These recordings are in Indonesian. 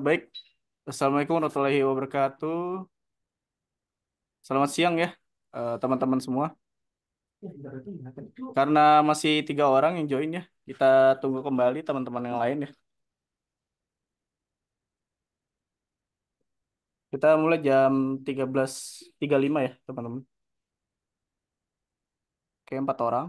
Baik, Assalamualaikum warahmatullahi wabarakatuh. Selamat siang ya, teman-teman semua. Karena masih 3 orang yang join ya, kita tunggu kembali teman-teman yang lain ya. Kita mulai jam 13.35 ya, teman-teman. Oke, 4 orang.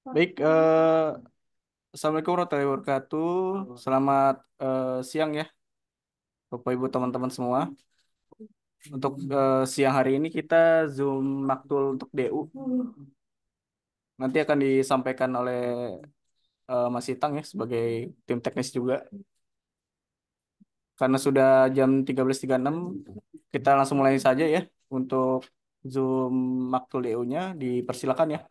Baik, Assalamualaikum warahmatullahi wabarakatuh. Selamat siang ya, Bapak Ibu teman-teman semua. Untuk siang hari ini kita Zoom maktul untuk DU. Nanti akan disampaikan oleh Mas Itang ya sebagai tim teknis juga. Karena sudah jam 13.36, kita langsung mulai saja ya untuk Zoom maktul DU-nya. Dipersilakan ya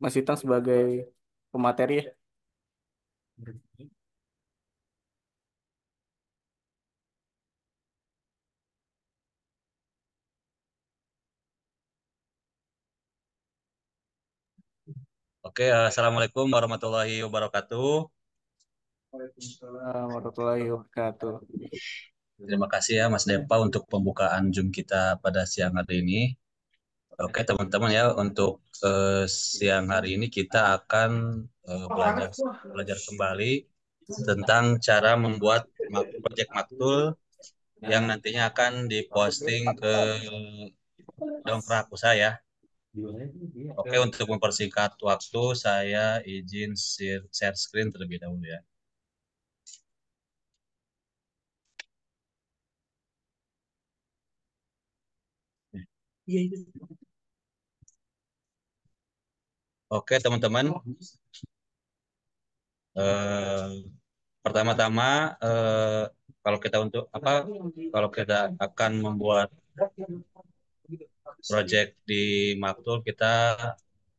Mas Itang sebagai pemateri ya. Oke, Assalamualaikum warahmatullahi wabarakatuh. Waalaikumsalam warahmatullahi wabarakatuh. Terima kasih ya Mas Depa untuk pembukaan Zoom kita pada siang hari ini. Oke, teman-teman ya, untuk siang hari ini kita akan belajar belajar kembali tentang cara membuat proyek maktul yang nantinya akan diposting ke Dongkrak Usaha ya. Oke, untuk mempersingkat waktu, saya izin share screen terlebih dahulu ya. Iya, iya. Oke, teman-teman. Eh, Pertama-tama, kalau kita untuk apa? Kalau kita akan membuat project di Maktul, kita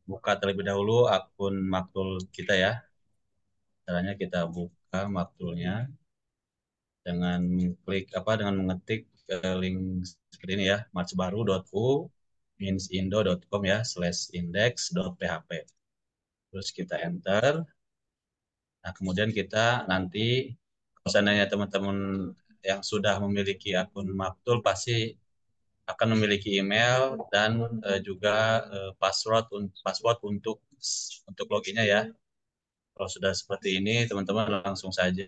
buka terlebih dahulu akun Maktul kita ya. Caranya kita buka Maktulnya dengan klik apa? Dengan mengetik link seperti ini ya, marchbaru.u minsindo.com ya /index.php. Terus kita enter. Nah, kemudian kita nanti kalau seandainya teman-teman yang sudah memiliki akun Maktul pasti akan memiliki email dan juga password untuk loginnya ya. Kalau sudah seperti ini, teman-teman langsung saja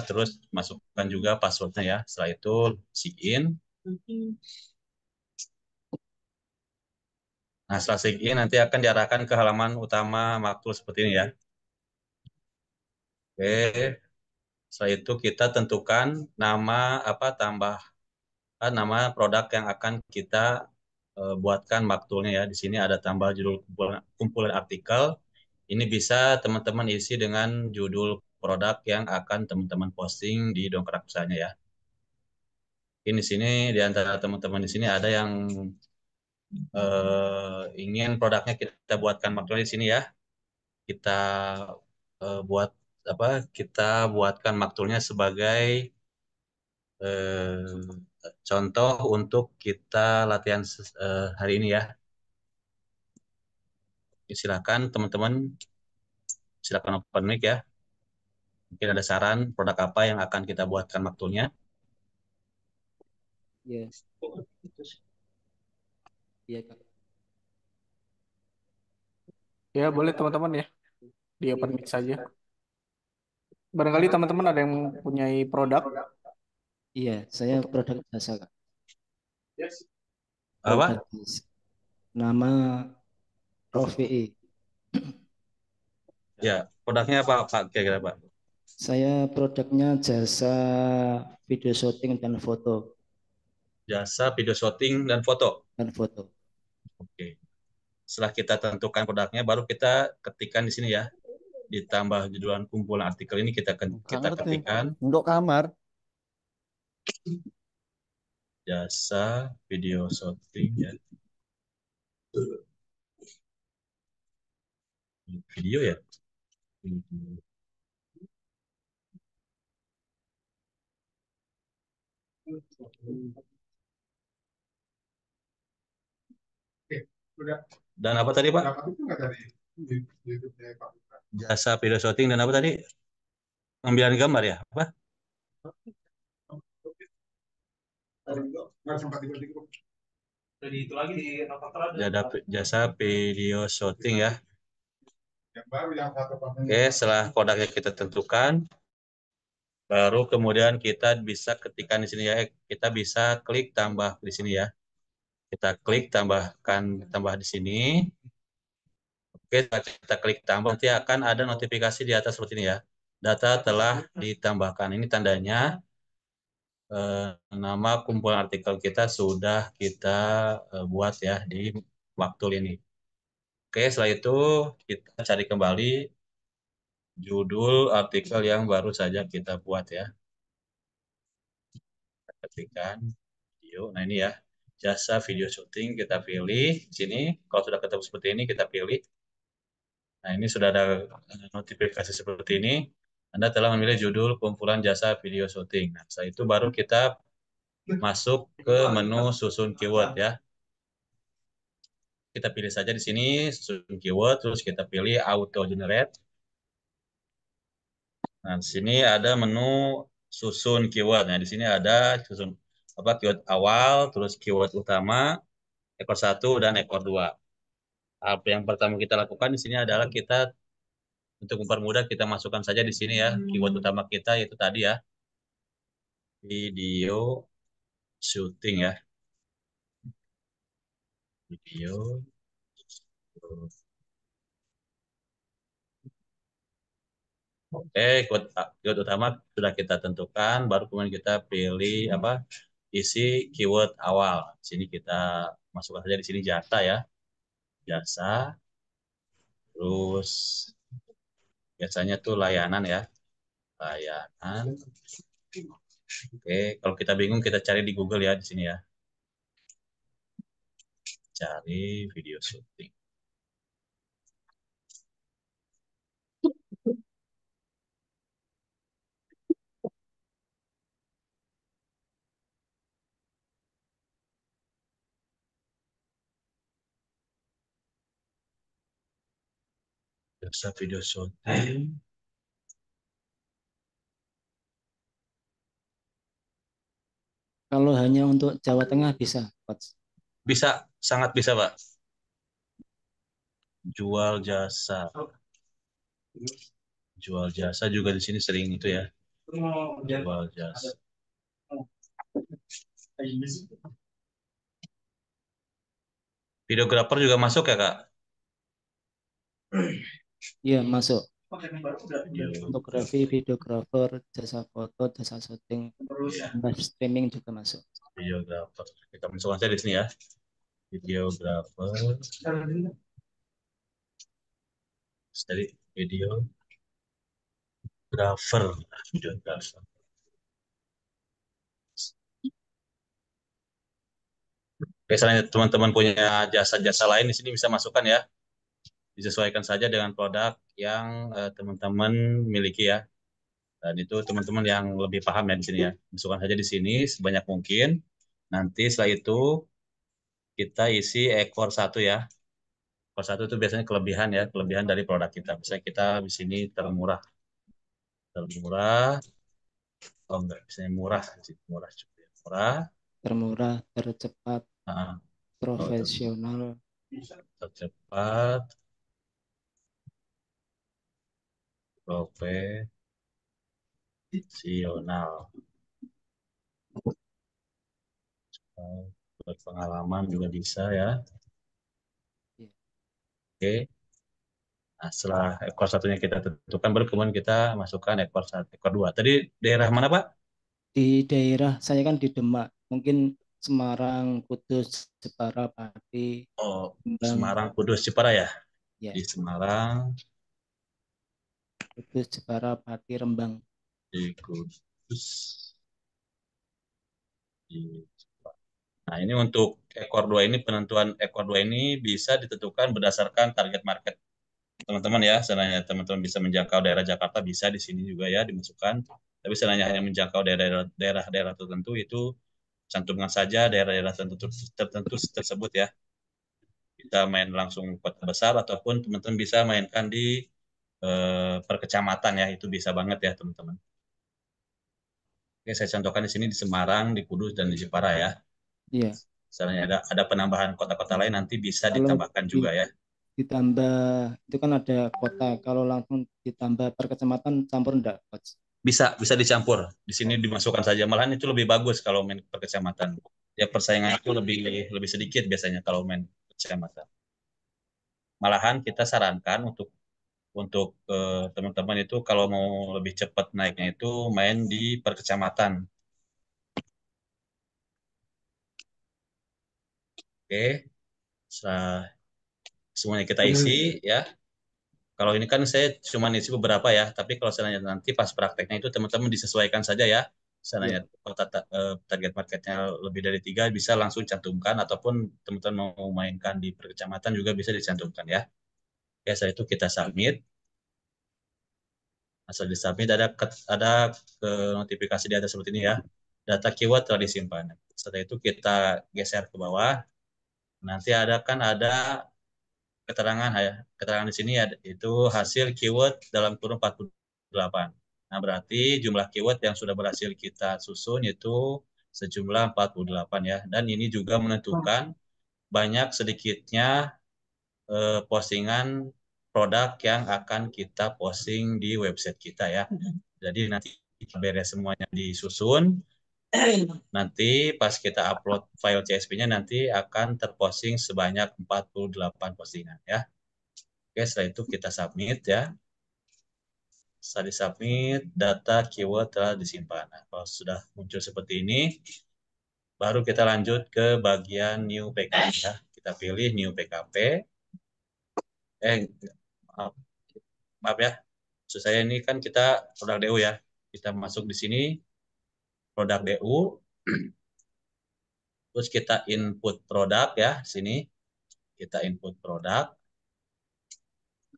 terus masukkan juga passwordnya ya. Setelah itu sign. Nah, setelah sign nanti akan diarahkan ke halaman utama Maktul seperti ini ya. Oke, setelah itu kita tentukan nama apa nama produk yang akan kita buatkan maktulnya ya. Di sini ada tambah judul kumpulan artikel. Ini bisa teman-teman isi dengan judul produk yang akan teman-teman posting di Dongkrak Usahanya ya. Ini di sini di antara teman-teman di sini ada yang ingin produknya kita buatkan maktulnya di sini ya. Kita buat apa? Kita buatkan maktulnya sebagai eh, contoh untuk kita latihan hari ini ya. Silakan teman-teman, silakan open mic ya. Mungkin ada saran produk apa yang akan kita buatkan maktulnya. Iya, iya Kak. Ya, boleh teman-teman ya, di open mic saja. Barangkali teman-teman ada yang punya produk Iya, saya untuk produk jasa Kak. Produk Apa? jasa. Nama Rofi. Ya, produknya apa Pak? Kira-kira Pak? Saya produknya jasa video shooting dan foto Jasa video shooting dan foto. dan foto. Oke. Setelah kita tentukan produknya, baru kita ketikkan di sini ya. Ditambah judulan kumpulan artikel ini Gak kita ngerti. ketikkan Untuk kamar. jasa video shooting ya. Video ya. Dan apa tadi Pak? Jasa video shooting dan apa tadi? Pengambilan gambar ya? Apa? Jasa video shooting ya. Oke, setelah produknya kita tentukan, baru kemudian kita bisa ketikkan di sini ya. Kita bisa klik tambah di sini ya. Kita klik tambah di sini. Oke, setelah kita klik tambah nanti akan ada notifikasi di atas seperti ini ya. Data telah ditambahkan. Ini tandanya eh, nama kumpulan artikel kita sudah kita buat ya di waktu ini. Oke, setelah itu kita cari kembali judul artikel yang baru saja kita buat ya. Kita ketikkan video. Nah ini ya, jasa video syuting kita pilih. Di sini kalau sudah ketemu seperti ini kita pilih. Nah ini sudah ada notifikasi seperti ini. Anda telah memilih judul kumpulan jasa video syuting. Nah setelah itu baru kita masuk ke menu susun keyword ya. Kita pilih saja di sini susun keyword, terus kita pilih auto generate. Nah, di sini ada menu susun keyword. Nah, di sini ada susun keyword awal, terus keyword utama, ekor 1 dan ekor 2. Apa yang pertama kita lakukan di sini adalah kita untuk mempermudah kita masukkan saja di sini ya keyword utama kita yaitu tadi ya video shooting ya video. Oke, keyword utama sudah kita tentukan, baru kemudian kita pilih isi keyword awal. Di sini kita masukkan saja di sini jasa ya, jasa, terus biasanya tuh layanan ya, layanan. Oke, kalau kita bingung kita cari di Google ya di sini ya, cari video shooting. Jasa video shooting. Kalau hanya untuk Jawa Tengah bisa, Coach. Bisa, sangat bisa, Pak. Jual jasa. Jual jasa juga di sini sering itu ya. Jual jasa. Videografer juga masuk ya, Kak? Iya, masuk. Video- Fotografi, videografer, jasa foto, jasa syuting, live streaming juga masuk. Videografer. Kita masukkan saja di sini ya. Videografer. Jadi videografer. Videografer. Biasanya teman-teman punya jasa-jasa lain di sini bisa masukkan ya. Disesuaikan saja dengan produk yang teman-teman miliki ya. Dan itu teman-teman yang lebih paham ya di sini ya. Masukkan saja di sini sebanyak mungkin. Nanti setelah itu kita isi ekor 1 ya. Ekor 1 itu biasanya kelebihan ya, kelebihan dari produk kita. Misalnya kita di sini termurah. Termurah. Oh enggak, misalnya murah. Murah juga ya. Murah. Termurah, tercepat, Nah, oh, profesional. tercepat. Profesional. Berpengalaman juga bisa ya. Iya. Oke. Nah, setelah ekor satunya kita tentukan, baru kemudian kita masukkan ekor satu, ekor dua. Tadi daerah mana, Pak? Di daerah saya kan di Demak, mungkin Semarang, Kudus, Jepara, Pati, Oh, Kembang, Semarang, Kudus, Jepara ya? ya, Di Semarang, Kudus, Jepara, Pati, Rembang. di Kudus, di... Nah, ini untuk ekor dua ini, penentuan ekor dua ini bisa ditentukan berdasarkan target market teman-teman ya. Seandainya teman-teman bisa menjangkau daerah Jakarta, bisa di sini juga ya dimasukkan. Tapi seandainya hanya menjangkau daerah-daerah tertentu, itu cantumkan saja daerah-daerah tertentu tersebut ya. Kita main langsung kota besar ataupun teman-teman bisa mainkan di per kecamatan ya, itu bisa banget ya teman-teman. Oke, saya contohkan di sini di Semarang, di Kudus dan di Jepara ya. Iya, Misalnya ada penambahan kota-kota lain nanti bisa kalau ditambahkan di- juga ya. ditambah itu kan ada kota, kalau langsung ditambah per kecamatan campur enggak, Coach? Bisa bisa dicampur. Di sini Oh, dimasukkan saja. Malahan itu lebih bagus kalau main per kecamatan. Ya persaingan itu lebih lebih sedikit biasanya kalau main per kecamatan. Malahan kita sarankan untuk teman-teman itu kalau mau lebih cepat naiknya itu main di per kecamatan. Oke, semuanya kita isi ya. Kalau ini kan saya cuma isi beberapa ya, tapi kalau seandainya nanti pas prakteknya itu teman-teman disesuaikan saja ya. iya. Seandainya target marketnya lebih dari 3 bisa langsung cantumkan ataupun teman-teman mau mainkan di per kecamatan juga bisa dicantumkan ya. Ya, setelah itu kita submit. Asal di submit ada notifikasi di atas seperti ini ya. data keyword telah disimpan. Setelah itu kita geser ke bawah. Nanti ada keterangan ya. Keterangan di sini itu hasil keyword dalam kurun 48. Nah, berarti jumlah keyword yang sudah berhasil kita susun itu sejumlah 48 ya. Dan ini juga menentukan banyak sedikitnya postingan produk yang akan kita posting di website kita ya. Jadi nanti beres semuanya disusun, nanti pas kita upload file CSV-nya nanti akan terposting sebanyak 48 postingan ya. Oke, setelah itu kita submit ya. Setelah disubmit, data keyword telah disimpan. Nah, kalau sudah muncul seperti ini, baru kita lanjut ke bagian new PKP ya. Kita pilih new PKP. Maaf, maaf ya. Maksud saya ini kan kita produk DU ya. Kita masuk di sini produk DU, terus kita input produk ya, sini kita input produk.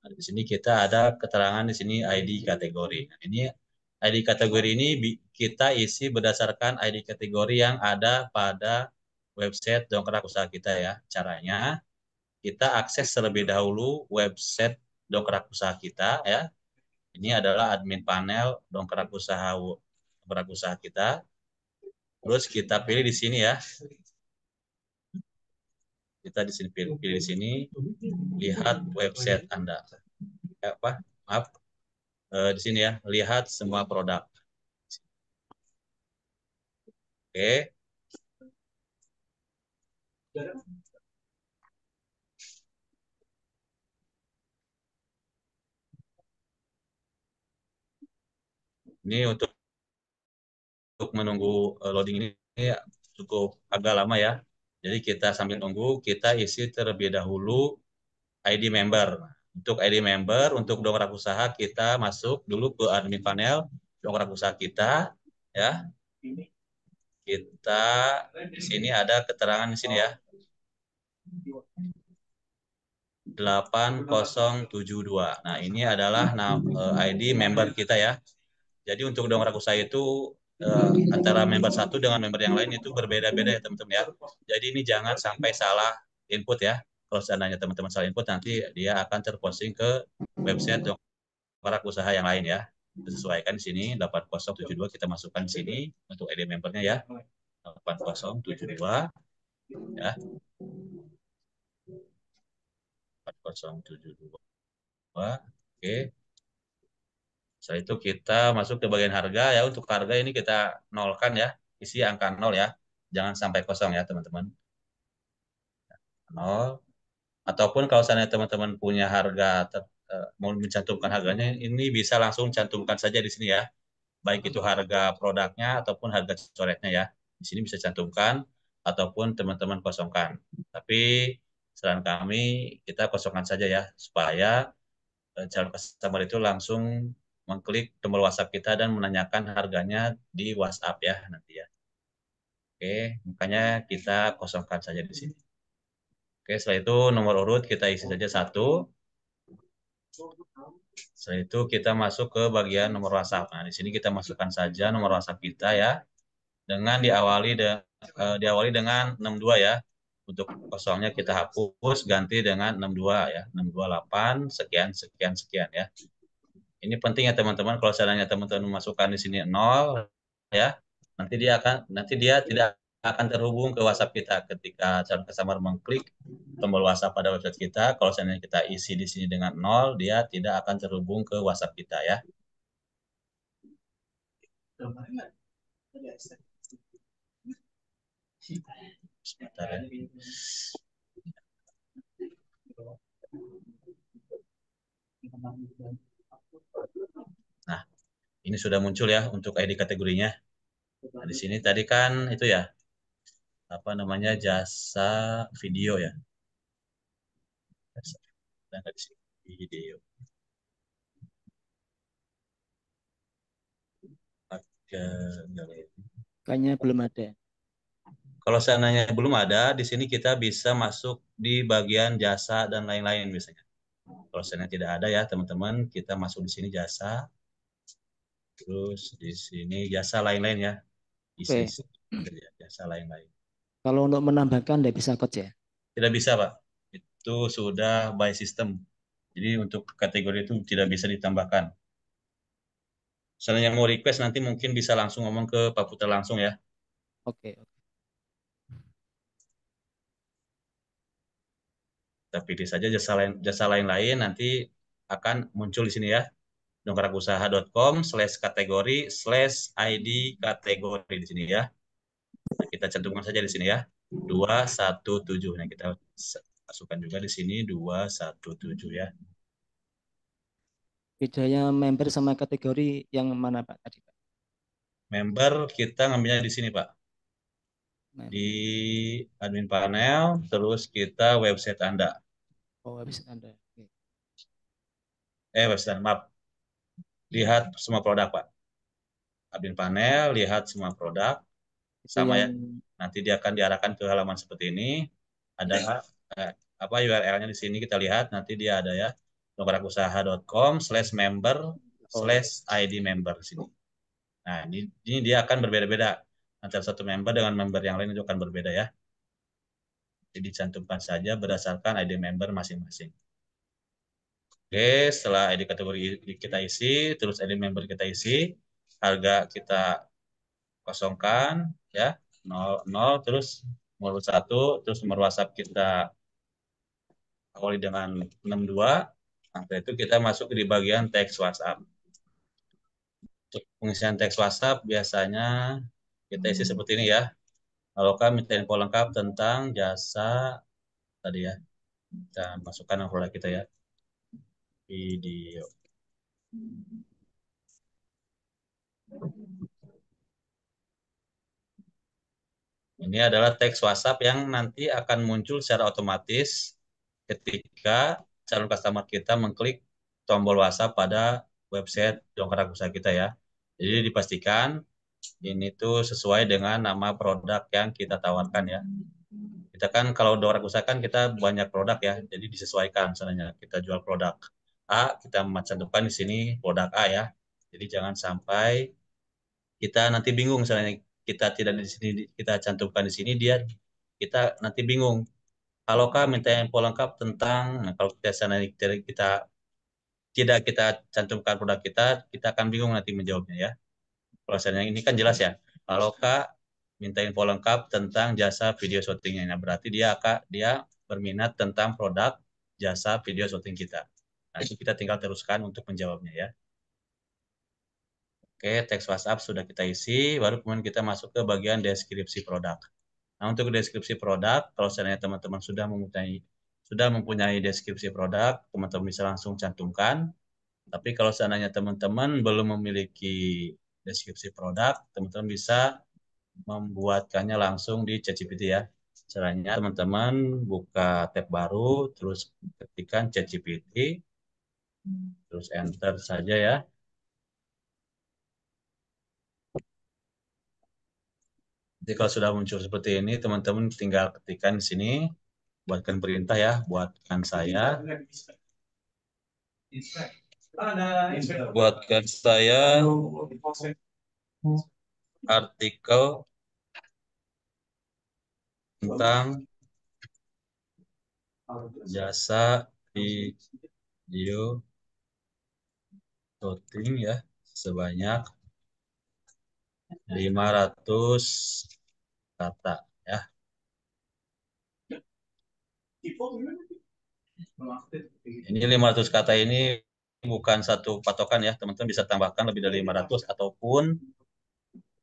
Nah, di sini kita ada keterangan di sini ID kategori. Nah, ini ID kategori ini kita isi berdasarkan ID kategori yang ada pada website Dongkrak Usaha kita ya. Caranya kita akses terlebih dahulu website Dongkrak Usaha kita ya. Ini adalah admin panel Dongkrak Usaha kita. Terus kita pilih di sini ya. Kita di sini pilih di sini lihat website Anda. Apa? Maaf. Di sini ya, lihat semua produk. Oke. Ini untuk menunggu loading ini cukup agak lama ya. Jadi kita sambil nunggu, kita isi terlebih dahulu ID member. Untuk ID member, untuk dongkrak usaha kita masuk dulu ke admin panel dongkrak usaha kita, ya. Kita di sini ada keterangan di sini ya. 8072. Nah, ini adalah ID member kita ya. Jadi untuk dongkrak usaha itu antara member satu dengan member yang lain itu berbeda-beda ya teman-teman ya. Jadi ini jangan sampai salah input ya. Kalau seandainya teman-teman salah input nanti dia akan terposting ke website dongkrak usaha yang lain ya. Disesuaikan di sini 8072 kita masukkan di sini untuk ID membernya ya. 8072 ya. 8072. Oke. Setelah itu kita masuk ke bagian harga ya. Untuk harga ini kita nolkan ya. Isi angka 0 ya. Jangan sampai kosong ya teman-teman. 0. Ataupun kalau seandainya teman-teman punya harga mau mencantumkan harganya, ini bisa langsung cantumkan saja di sini ya. Baik itu harga produknya ataupun harga coretnya ya. Di sini bisa cantumkan ataupun teman-teman kosongkan. Tapi saran kami kita kosongkan saja ya supaya calon customer itu langsung mengklik tombol WhatsApp kita dan menanyakan harganya di WhatsApp ya nanti ya. Oke, makanya kita kosongkan saja di sini. Oke, setelah itu nomor urut kita isi saja 1. Setelah itu kita masuk ke bagian nomor WhatsApp. Nah, di sini kita masukkan saja nomor WhatsApp kita ya. Dengan diawali dengan 62 ya. Untuk kosongnya kita hapus ganti dengan 62 ya. 628 sekian sekian sekian ya. Ini penting ya teman-teman, kalau seandainya teman-teman masukkan di sini 0 ya, nanti dia tidak akan terhubung ke WhatsApp kita ketika calon customer mengklik tombol WhatsApp pada website kita. Kalau seandainya kita isi di sini dengan 0, dia tidak akan terhubung ke WhatsApp kita ya. Sebentar ya. Nah, ini sudah muncul ya untuk ID kategorinya. Nah, di sini tadi kan itu ya, apa namanya, jasa video ya. Jasa video. Kayaknya belum ada. Kalau seandainya belum ada, di sini kita bisa masuk di bagian jasa dan lain-lain biasanya. Kalau seandainya tidak ada ya teman-teman, kita masuk di sini jasa. Terus di sini jasa lain-lain ya. Oke. isi kerja jasa lain-lain. Kalau untuk menambahkan tidak bisa coach ya. Tidak bisa, Pak. Itu sudah by system. Jadi untuk kategori itu tidak bisa ditambahkan. Misalnya yang mau request nanti mungkin bisa langsung ngomong ke Pak Putra langsung ya. Oke. Kita pilih saja jasa lain-lain nanti akan muncul di sini ya. dongkarakusaha.com/kategori/ID kategori di sini ya. Nah, kita cantumkan saja di sini ya. 217. Nah, kita masukkan juga di sini 217 ya. Bedanya member sama kategori yang mana Pak tadi Pak? Member kita ngambilnya di sini Pak. Di Member. admin panel, terus kita website Anda. Oh, habis Anda. Oke. Website, maaf. Lihat semua produk Pak. Admin panel, lihat semua produk. Itu Sama yang ya. Nanti dia akan diarahkan ke halaman seperti ini. Ada apa URL-nya di sini kita lihat. Nanti dia ada ya. dongkarakusaha.com/member oh, slash ID member sini. Nah, ini dia akan berbeda-beda. Antara satu member dengan member yang lain itu akan berbeda ya. Jadi dicantumkan saja berdasarkan ID member masing-masing. Oke, setelah ID kategori kita isi, terus ID member kita isi, harga kita kosongkan ya, 00, terus nomor 1, terus nomor WhatsApp kita awali dengan 62. Setelah itu kita masuk di bagian teks WhatsApp. Untuk pengisian teks WhatsApp biasanya kita isi seperti ini ya. Kalau kami minta info lengkap tentang jasa tadi ya, kita masukkan nama produk kita ya, video. Ini adalah teks WhatsApp yang nanti akan muncul secara otomatis ketika calon customer kita mengklik tombol WhatsApp pada website Dongkrak Usaha kita ya. Jadi dipastikan ini tuh sesuai dengan nama produk yang kita tawarkan ya. Kita kan kalau Dongkrak Usaha kan kita banyak produk ya, jadi disesuaikan misalnya kita jual produk A, kita cantumkan di sini produk A ya. Jadi jangan sampai kita nanti bingung misalnya kita tidak di sini kita cantumkan di sini dia kita nanti bingung. Kalaukah minta info lengkap tentang, nah kalau kita sana kita tidak kita cantumkan produk kita, kita akan bingung nanti menjawabnya ya. Kalau misalnya ini kan jelas ya. Kalaukah minta info lengkap tentang jasa video syutingnya, nah berarti dia berminat tentang produk jasa video syuting kita. Nah itu kita tinggal teruskan untuk menjawabnya ya. Oke, teks WhatsApp sudah kita isi, baru kemudian kita masuk ke bagian deskripsi produk. Nah, untuk deskripsi produk, kalau seandainya teman-teman sudah mempunyai deskripsi produk, teman-teman bisa langsung cantumkan. Tapi kalau seandainya teman-teman belum memiliki deskripsi produk, teman-teman bisa membuatkannya langsung di ChatGPT ya. Caranya teman-teman buka tab baru, terus ketikkan ChatGPT, terus enter saja ya. Jadi kalau sudah muncul seperti ini, teman-teman tinggal ketikkan di sini, buatkan perintah ya, buatkan saya artikel tentang jasa video shooting ya sebanyak 500 kata ya. Ini 500 kata ini bukan satu patokan ya, teman-teman bisa tambahkan lebih dari 500 ataupun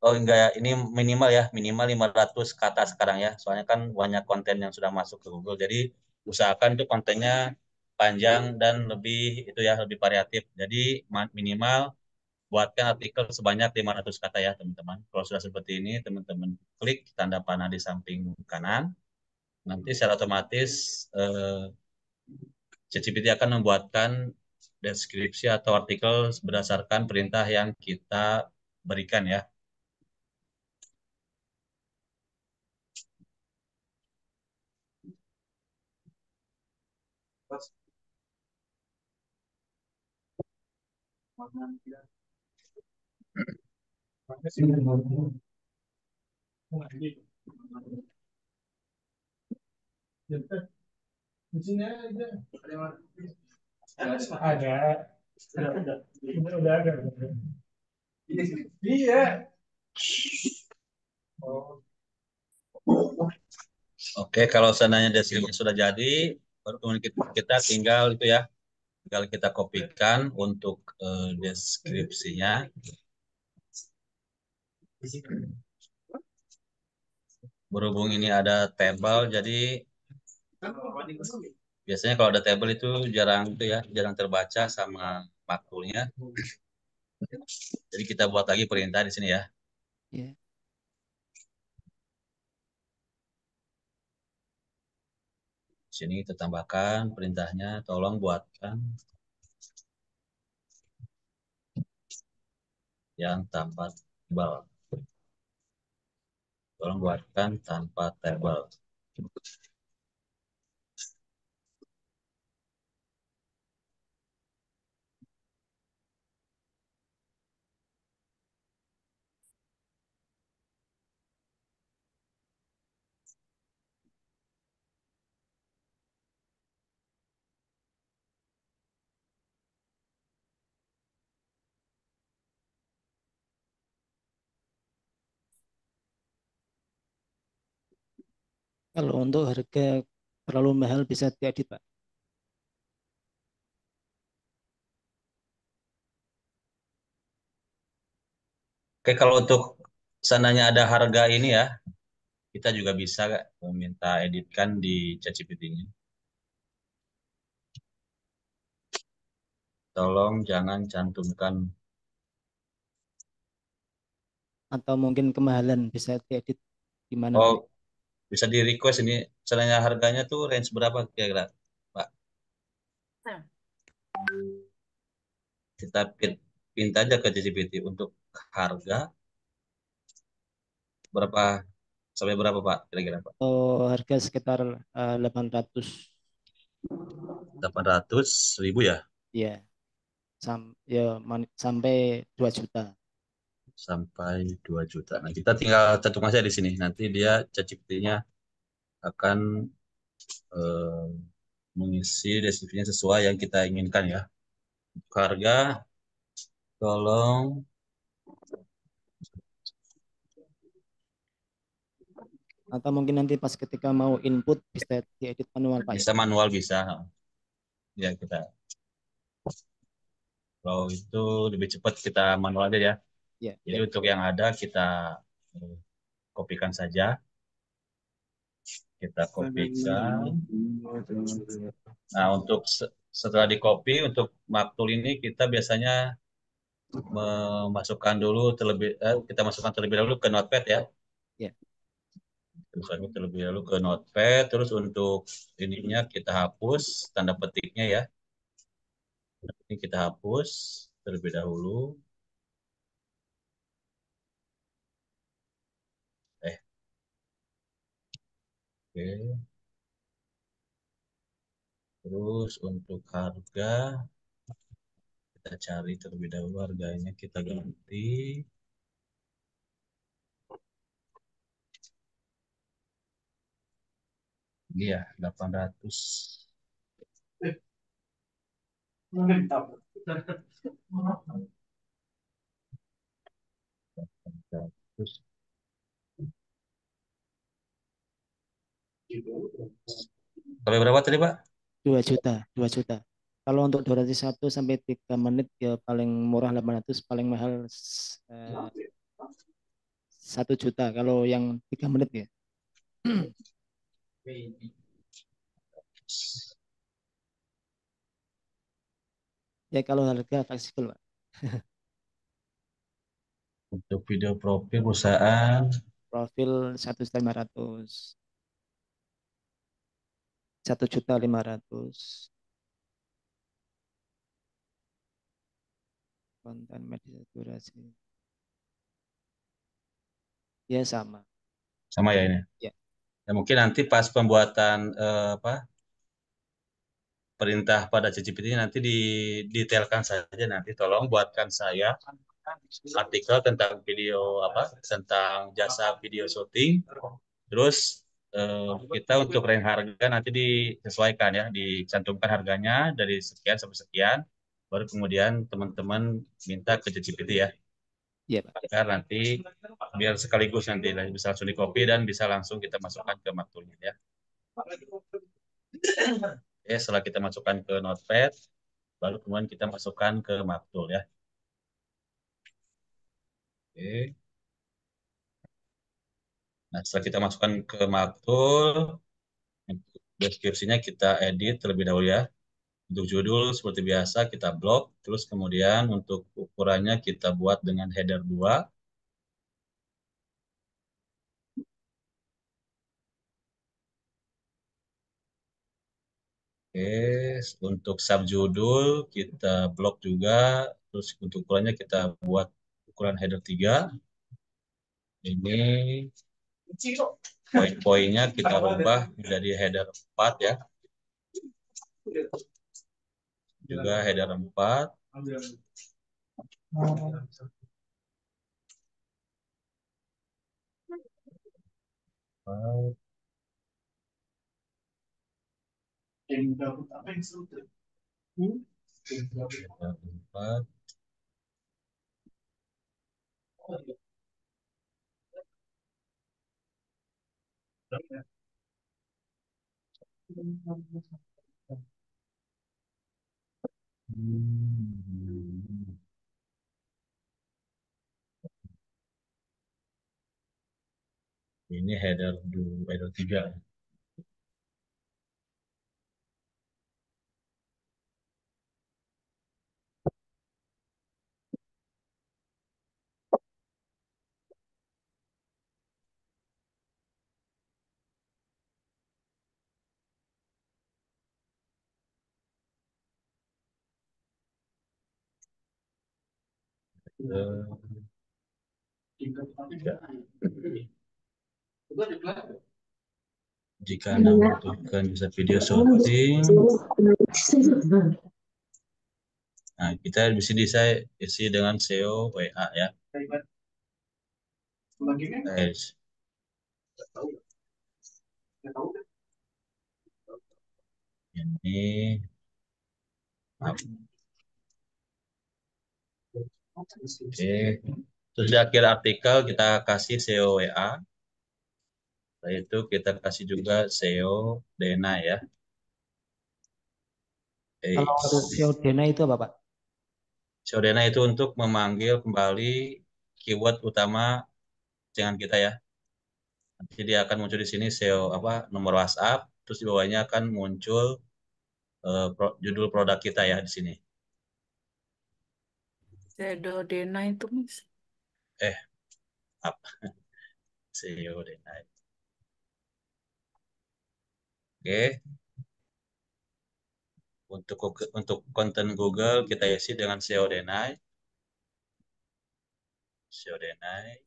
oh enggak ya, ini minimal ya, minimal 500 kata sekarang ya. Soalnya kan banyak konten yang sudah masuk ke Google. Jadi usahakan itu kontennya panjang dan lebih itu ya, lebih variatif. Jadi minimal buatkan artikel sebanyak 500 kata ya, teman-teman. Kalau sudah seperti ini, teman-teman klik tanda panah di samping kanan. Nanti secara otomatis ChatGPT akan membuatkan deskripsi atau artikel berdasarkan perintah yang kita berikan ya. Oke, kalau seandainya deskripsinya sudah jadi, baru kemudian kita tinggal itu ya, tinggal kita kopikan untuk deskripsinya. Berhubung ini ada tabel, jadi biasanya kalau ada tabel itu jarang itu ya, jarang terbaca sama makulnya. Jadi kita buat lagi perintah di sini ya. Ya. Di sini kita tambahkan perintahnya, tolong buatkan yang tanpa tabel. Tolong buatkan tanpa tabel. Kalau untuk harga terlalu mahal bisa diedit, Pak. Oke, kalau untuk seandainya ada harga ini ya, kita juga bisa meminta editkan di ChatGPT-nya. Tolong jangan cantumkan. Atau mungkin kemahalan bisa diedit gimana, Oh, Pak? bisa di request ini. Seandainya harganya tuh range berapa kira-kira, Pak? Kita pinta aja ke ChatGPT untuk harga berapa sampai berapa Pak kira-kira Pak? Oh, harga sekitar 800, 800.000 ya, ya, ya sampai 2 juta. sampai 2 juta. Nah, kita tinggal cantum aja di sini. Nanti dia ChatGPT-nya akan eh, mengisi deskripsinya sesuai yang kita inginkan ya. Untuk harga, tolong Atau mungkin nanti pas ketika mau input bisa diedit manual, Pak ya. bisa manual bisa. Ya kita kalau itu lebih cepat kita manual aja ya. Ya, Jadi ya. untuk yang ada kita eh, kopikan saja. Kita kopikan. Nah, untuk setelah di copy untuk maktul ini kita biasanya memasukkan dulu kita masukkan terlebih dahulu ke Notepad ya. Ya. Masukkan terlebih dahulu ke Notepad, terus untuk ininya kita hapus tanda petiknya ya. Ini kita hapus terlebih dahulu. Eh, oke. Terus untuk harga kita cari terlebih dahulu harganya kita ganti. Ini ya 800. Sampai berapa tadi Pak? 2 juta, 2 juta. Kalau untuk durasi 1 sampai 3 menit ya paling murah 800, paling mahal 1 juta kalau yang 3 menit ya. Ya kalau harga fleksibel, Pak. Untuk video profil perusahaan Profil 1.500.000, 1.500.000. Konten media durasi. Ya sama. sama ya ini. Ya, Ya mungkin nanti pas pembuatan apa perintah pada ChatGPT nanti didetailkan saja nanti tolong buatkan saya artikel tentang video tentang jasa video syuting. Terus kita untuk range harga nanti disesuaikan ya, dicantumkan harganya dari sekian sampai sekian. Baru kemudian teman-teman minta ke ChatGPT ya, Iya, Pak. agar nanti biar sekaligus nanti bisa langsung di copy dan bisa langsung kita masukkan ke maktulnya ya. Oke, setelah kita masukkan ke Notepad, baru kemudian kita masukkan ke maktul ya. Oke. Nah, setelah kita masukkan ke maktul, deskripsinya kita edit terlebih dahulu ya. Untuk judul seperti biasa kita blok, terus kemudian untuk ukurannya kita buat dengan header 2. Oke, untuk subjudul kita blok juga, terus untuk ukurannya kita buat ukuran header 3. Ini poin-poinnya kita ubah menjadi header 4 ya. Juga header 4. Header 4. Ini header 2, header 3. Jika Anda membutuhkan bisa video shooting, nah kita bisa isi dengan SEO WA ya. Guys. Ini maaf. Oke. Terus di akhir artikel kita kasih SEO WA. Setelah itu kita kasih juga SEO Dena ya. Kalau untuk SEO Dena itu apa, Pak? SEO Dena itu untuk memanggil kembali keyword utama dengan kita ya. Nanti dia akan muncul di sini SEO nomor WhatsApp, terus di bawahnya akan muncul judul produk kita ya di sini. Shadow Dena itu, Mas. Apa? SEO Dena. Oke. Untuk konten Google kita isi dengan SEO Denai. SEO Denai.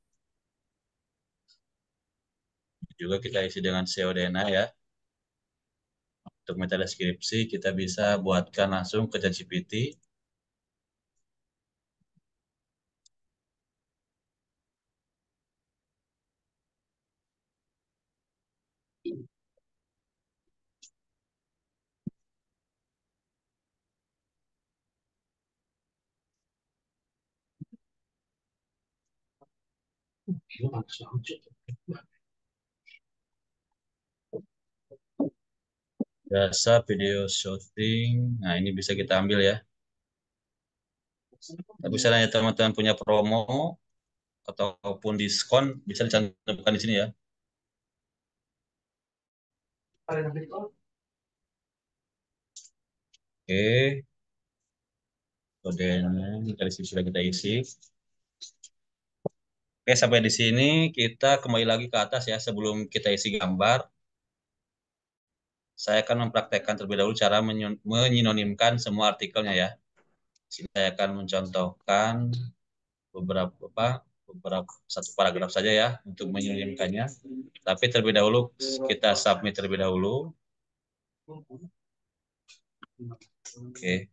Juga kita isi dengan SEO Denai ya. Untuk meta deskripsi kita bisa buatkan langsung ke ChatGPT. Jasa video shooting. Nah, ini bisa kita ambil ya. Tapi misalnya teman-teman punya promo ataupun diskon bisa dicantumkan di sini ya. Oke. Kodenya dari sini sudah kita isi. Oke, sampai di sini kita kembali lagi ke atas ya. Sebelum kita isi gambar, saya akan mempraktekkan terlebih dahulu cara menyinonimkan semua artikelnya ya. Sini saya akan mencontohkan beberapa satu paragraf saja ya untuk menyinonimkannya. Tapi terlebih dahulu kita submit terlebih dahulu. Oke.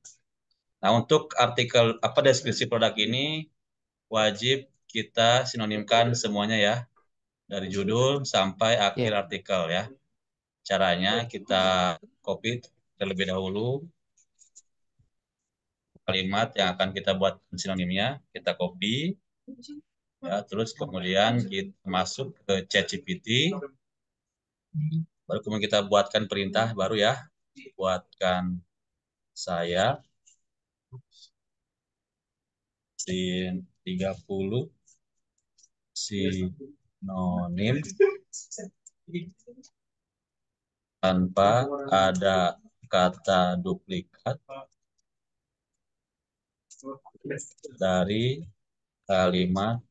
Nah, untuk artikel deskripsi produk ini wajib kita sinonimkan semuanya ya, dari judul sampai akhir Ya. artikel ya. Caranya kita copy terlebih dahulu kalimat yang akan kita buat sinonimnya, kita copy ya, terus kemudian kita masuk ke ChatGPT, baru kemudian kita buatkan perintah baru ya, buatkan saya sin 30 sinonim tanpa ada kata duplikat dari kalimat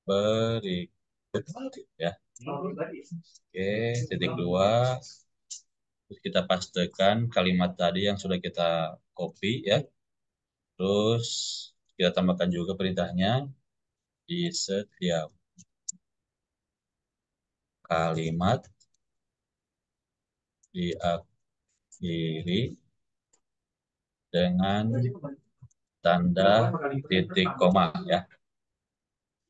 berikut ya. Oke, titik dua. Terus kita pastekan kalimat tadi yang sudah kita copy ya. Terus kita tambahkan juga perintahnya di setiap kalimat diakhiri dengan tanda titik koma ya.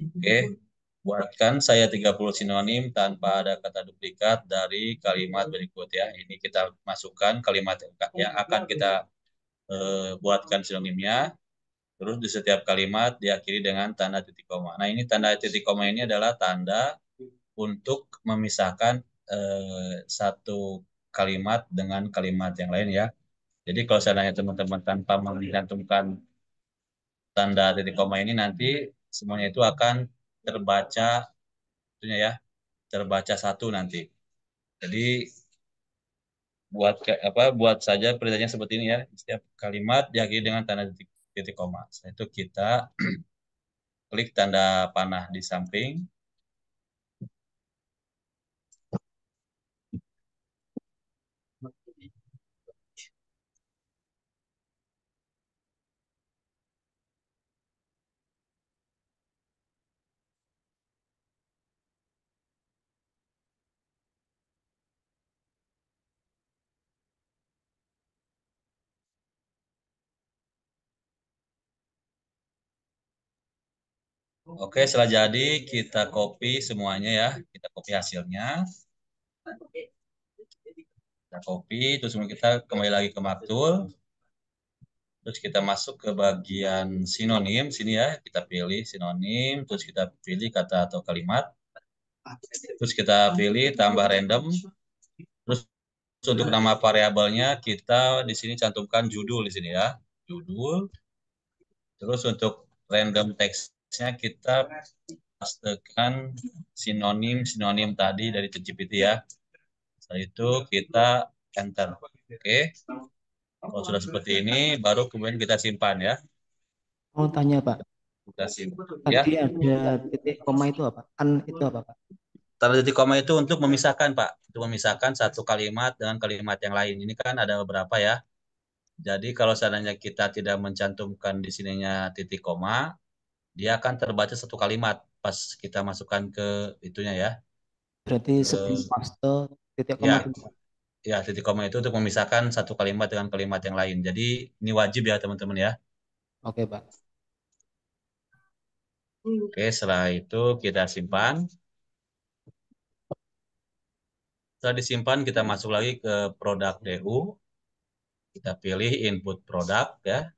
Oke, buatkan saya 30 sinonim tanpa ada kata duplikat dari kalimat berikut ya. Ini kita masukkan kalimat yang akan kita buatkan sinonimnya. Terus di setiap kalimat diakhiri dengan tanda titik koma. Nah, ini tanda titik koma ini adalah tanda untuk memisahkan satu kalimat dengan kalimat yang lain ya. Jadi kalau seandainya teman-teman tanpa mencantumkan tanda titik koma ini, nanti semuanya itu akan terbaca itunya ya, terbaca satu nanti. Jadi buat saja perintahnya seperti ini ya. Setiap kalimat diakhiri dengan tanda titik koma. Setelah itu kita klik tanda panah di samping. Oke, setelah jadi kita copy semuanya ya. Kita copy hasilnya. Kita copy, terus kita kembali lagi ke Maktul. Terus kita masuk ke bagian sinonim. Sini ya, kita pilih sinonim. Terus kita pilih kata atau kalimat. Terus kita pilih tambah random. Terus untuk nama variabelnya kita di sini cantumkan judul di sini ya. Judul. Terus untuk random teksnya kita pastekan sinonim tadi dari ChatGPT ya. Setelah itu kita enter. Oke. Kalau sudah seperti ini, baru kemudian kita simpan ya. Mau tanya Pak, Kita simpan ya. tadi ada titik koma itu apa? Kan itu apa Pak? Tanda titik koma itu untuk memisahkan, Pak. Untuk memisahkan satu kalimat dengan kalimat yang lain. Ini kan ada beberapa ya. Jadi kalau seandainya kita tidak mencantumkan di sininya titik koma, dia akan terbaca satu kalimat pas kita masukkan ke itunya ya. Berarti sebelum Ke, paste titik koma ya, dulu Pak. ya titik koma itu untuk memisahkan satu kalimat dengan kalimat yang lain. Jadi ini wajib ya teman-teman ya. Oke Pak. Oke, setelah itu kita simpan. Setelah disimpan, kita masuk lagi ke produk DU. Kita pilih input produk ya.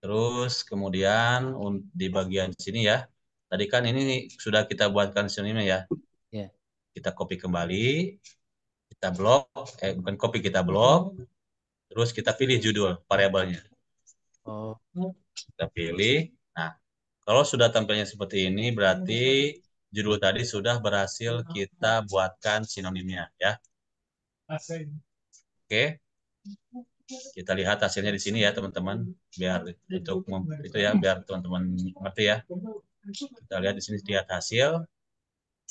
Terus kemudian di bagian sini ya. Tadi kan ini sudah kita buatkan sinonimnya ya. Ya. Kita copy kembali, kita blok, bukan copy, kita blok. Terus kita pilih judul variabelnya. Oh, Kita pilih. Nah, kalau sudah tampilnya seperti ini, berarti judul tadi sudah berhasil kita buatkan sinonimnya ya. Oke, kita lihat hasilnya di sini ya teman-teman. Biar untuk itu ya, biar teman-teman ngerti ya. Kita lihat di sini, lihat hasil.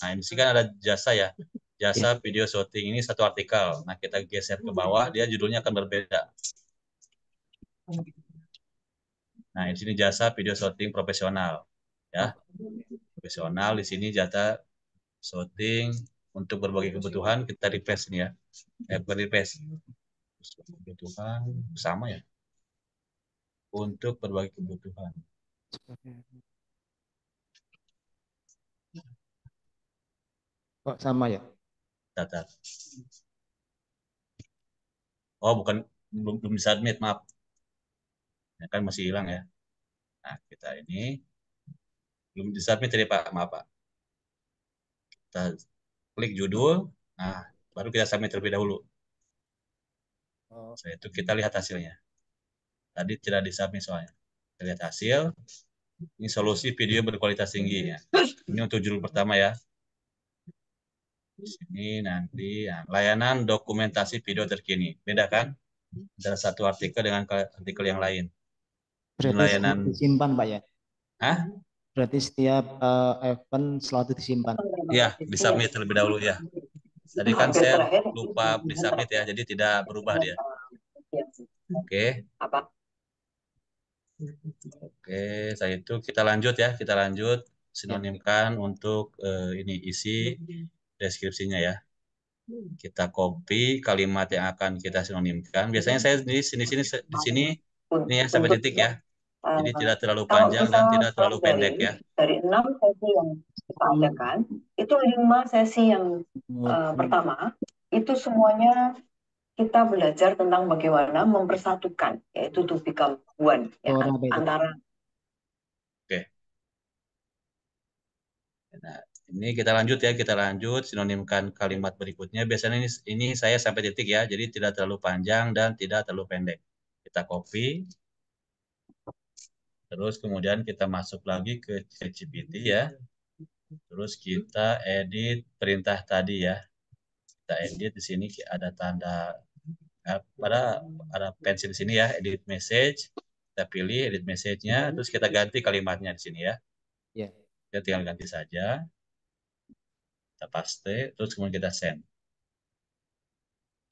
Nah, ini sih kan ada jasa ya. ya. Jasa video shooting ini satu artikel. Nah, kita geser ke bawah, dia judulnya akan berbeda. Nah, di sini jasa video shooting profesional. Ya, Oh, profesional di sini jasa shooting untuk berbagai kebutuhan. Kita refresh nih ya. Bukan refresh. Kebutuhan sama ya. Untuk berbagai kebutuhan. Kok sama ya? Data. Oh, bukan, belum disubmit, maaf. Ya kan masih hilang ya. Nah, kita ini belum disubmit tadi Pak, maaf Pak. Kita klik judul, nah baru kita submit terlebih dahulu. Oh, Setelah itu kita lihat hasilnya. Tadi tidak disubmit soalnya. Kita lihat hasil. Ini solusi video berkualitas tinggi ya. Ini untuk judul pertama ya. Di sini nanti ya, layanan dokumentasi video terkini. Beda kan? Antara satu artikel dengan artikel yang lain. Ini berarti selalu layanan, disimpan, Pak ya? ah, Berarti setiap event selalu disimpan. ya disubmit terlebih dahulu ya. Tadi kan saya lupa disubmit ya, jadi tidak berubah dia. Oke, oke. Saya itu kita lanjut ya, kita lanjut Ya. sinonimkan untuk ini isi deskripsinya ya. Kita copy kalimat yang akan kita sinonimkan. Biasanya saya di sini ini ya sampai titik ya. Jadi tidak terlalu Kalau panjang kita dan tidak terlalu pendek pelajari ya. dari 6 sesi yang kita adakan, itu 5 sesi yang pertama, itu semuanya kita belajar tentang bagaimana mempersatukan, yaitu to become one, ya kan, Apa itu? antara. Oke. Nah, ini kita lanjut ya, kita lanjut sinonimkan kalimat berikutnya. Biasanya ini saya sampai titik ya, jadi tidak terlalu panjang dan tidak terlalu pendek. Kita copy, terus kemudian kita masuk lagi ke ChatGPT ya. Terus kita edit perintah tadi ya. Kita edit di sini ada tanda ada pensil di sini ya, edit message. Kita pilih edit message-nya, terus kita ganti kalimatnya di sini ya. Ya. Kita tinggal ganti saja. Kita paste, terus kemudian kita send.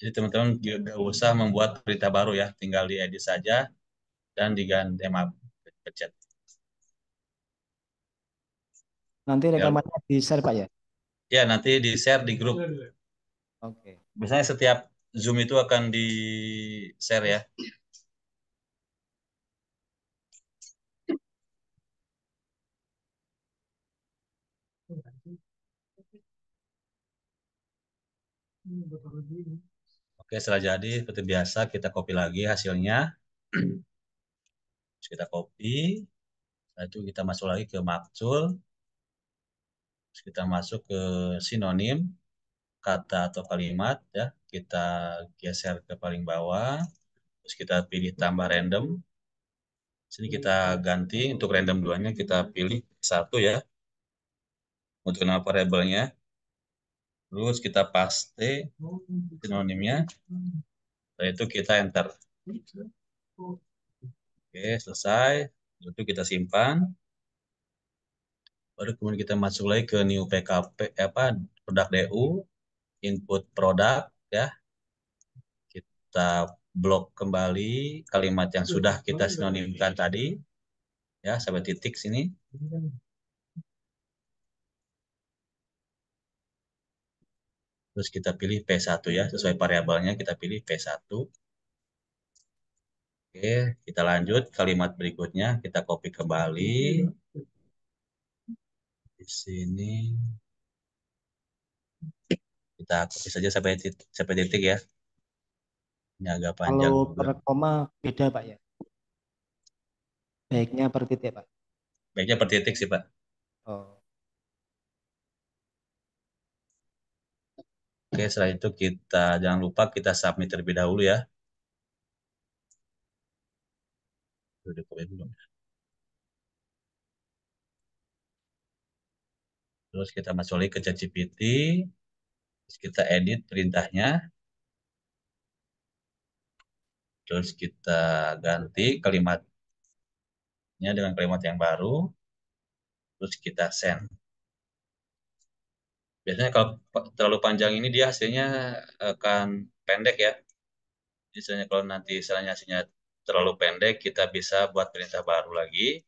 Jadi teman-teman nggak usah membuat berita baru ya, tinggal diedit saja dan diganti pencet. Nanti Ya, rekamannya di-share, Pak ya? ya nanti di share di grup. Oke. Biasanya setiap Zoom itu akan di share ya. Oke, setelah jadi seperti biasa kita copy lagi hasilnya. Terus kita copy, setelah itu kita masuk lagi ke Maktul. Terus kita masuk ke sinonim kata atau kalimat ya. Kita geser ke paling bawah. Terus kita pilih tambah random. Sini kita ganti untuk random duanya kita pilih satu ya untuk nama variabelnya. Terus kita paste sinonimnya. Setelah itu kita enter. Oke, selesai. Itu kita simpan. Baru kemudian kita masuk lagi ke new PKP produk DU, input produk ya. Kita blok kembali kalimat yang sudah kita sinonimkan tadi ya sampai titik sini. Terus kita pilih P1 ya, sesuai variabelnya kita pilih P1. Oke, kita lanjut kalimat berikutnya, kita copy kembali. Di sini kita copy saja sampai titik ya. Ini agak Kalau panjang juga. per koma beda, Pak ya? Baiknya per titik, Pak. Baiknya per titik sih, Pak. Oh. Oke, setelah itu kita jangan lupa kita submit terlebih dahulu ya. Udah copy belum? Terus kita masuk lagi ke ChatGPT, terus kita edit perintahnya, terus kita ganti kalimatnya dengan kalimat yang baru, terus kita send. Biasanya kalau terlalu panjang ini dia hasilnya akan pendek ya. Misalnya kalau nanti hasilnya terlalu pendek, kita bisa buat perintah baru lagi.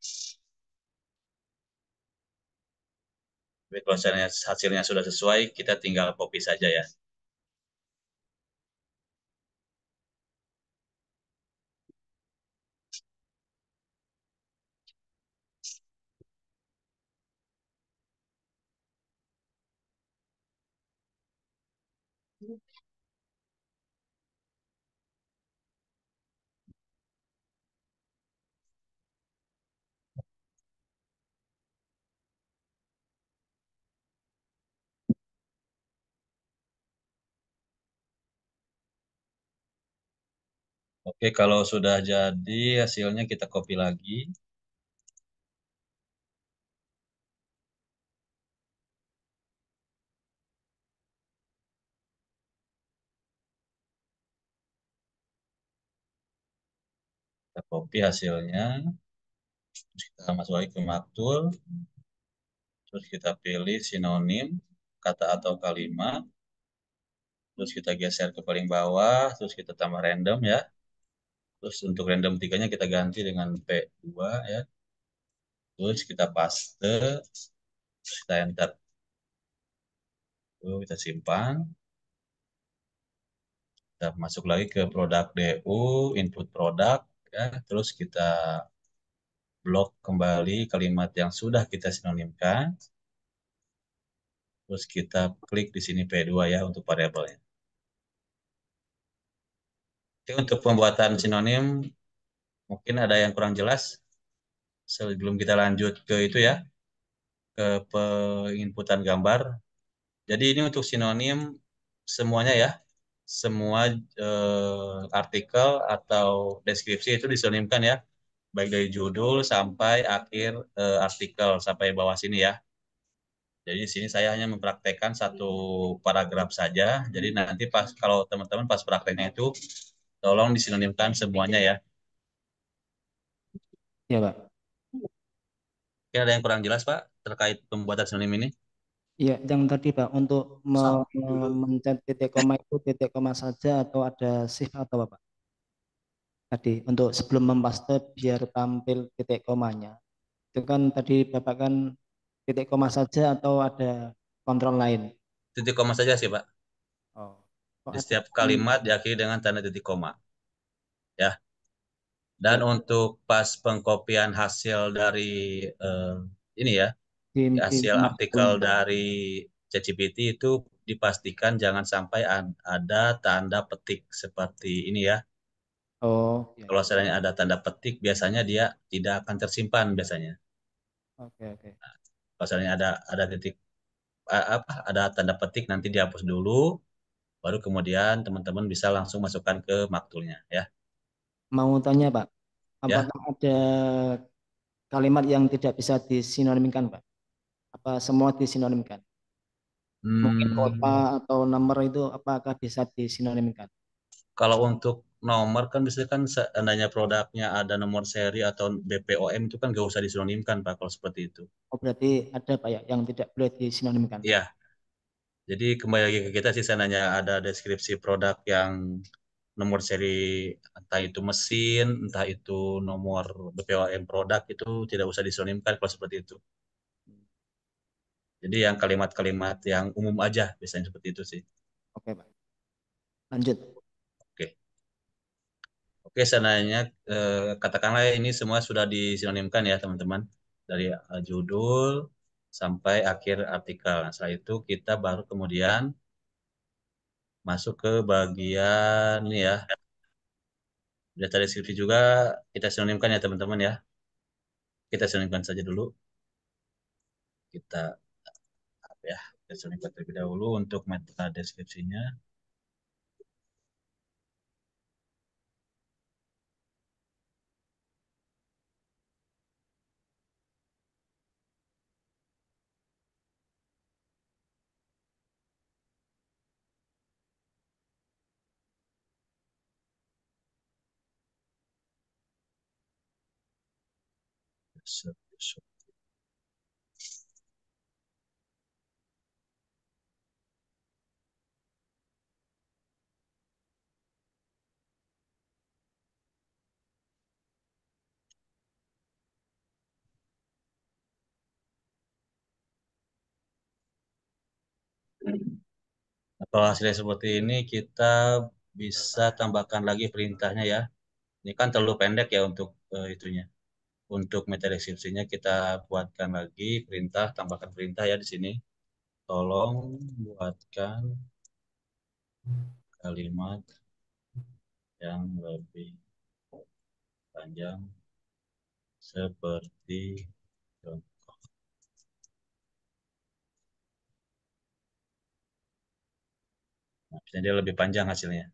Tapi kalau hasilnya sudah sesuai, kita tinggal copy saja ya. Oke, kalau sudah jadi hasilnya kita copy lagi. Kita copy hasilnya, terus kita masuk lagi ke Maktul, terus kita pilih sinonim, kata atau kalimat, terus kita geser ke paling bawah, terus kita tambah random ya. Terus untuk random tiganya kita ganti dengan P2 ya. Terus kita paste, terus kita enter. Lalu kita simpan. Kita masuk lagi ke produk DU, input produk ya. Terus kita blok kembali kalimat yang sudah kita sinonimkan. Terus kita klik di sini P2 ya untuk variabelnya. Oke, untuk pembuatan sinonim mungkin ada yang kurang jelas sebelum kita lanjut ke itu ya, ke penginputan gambar. Jadi ini untuk sinonim semuanya ya, semua artikel atau deskripsi itu disinonimkan ya, baik dari judul sampai akhir artikel sampai bawah sini ya. Jadi di sini saya hanya mempraktekkan satu paragraf saja. Jadi nanti pas kalau teman-teman pas prakteknya itu tolong disinonimkan semuanya ya. Ya, Pak. Mungkin ada yang kurang jelas Pak terkait pembuatan sinonim ini? Iya, yang tadi Pak, untuk mencet titik koma itu titik koma saja atau ada shift atau apa Pak? Tadi untuk sebelum mempaste biar tampil titik komanya. Itu kan tadi Bapak kan titik koma saja atau ada kontrol lain? Titik koma saja sih Pak. Oh, kok Di ada? setiap kalimat diakhiri dengan tanda titik koma ya. Dan Ya, untuk pas pengkopian hasil dari ini ya, di hasil artikel maksudnya. dari ChatGPT itu dipastikan jangan sampai ada tanda petik seperti ini ya. Oh, ya, Kalau ya. seandainya ada tanda petik, biasanya dia tidak akan tersimpan biasanya. Oke, oke. Kalau seandainya ada titik ada tanda petik nanti dihapus dulu, baru kemudian teman-teman bisa langsung masukkan ke maktulnya ya. Mau tanya Pak, Ya. apakah ada kalimat yang tidak bisa disinonimkan Pak? Apa semua disinonimkan? Mungkin kota Hmm, atau nomor itu apakah bisa disinonimkan? Kalau untuk nomor kan biasanya kan seandainya produknya ada nomor seri atau BPOM itu kan nggak usah disinonimkan Pak kalau seperti itu. Oh, berarti ada Pak ya yang tidak boleh disinonimkan. Iya, jadi kembali lagi ke kita sih seandainya ada deskripsi produk yang nomor seri entah itu mesin, entah itu nomor BPOM produk itu tidak usah disinonimkan kalau seperti itu. Jadi yang kalimat-kalimat yang umum aja biasanya seperti itu sih. Oke Pak, lanjut. Oke. Oke, seandainya katakanlah ini semua sudah disinonimkan ya teman-teman dari judul sampai akhir artikel. Nah, setelah itu kita baru kemudian masuk ke bagian ini ya, data deskripsi juga kita sinonimkan ya teman-teman ya. Kita sinonimkan saja dulu. Kita apa ya? Kita sinonimkan terlebih dahulu untuk meta deskripsinya. Nah, kalau hasilnya seperti ini kita bisa tambahkan lagi perintahnya ya. Ini kan terlalu pendek ya untuk itunya. Untuk meta deskripsinya kita buatkan lagi perintah, tambahkan perintah ya di sini. Tolong buatkan kalimat yang lebih panjang seperti contoh. Nah, misalnya dia lebih panjang hasilnya.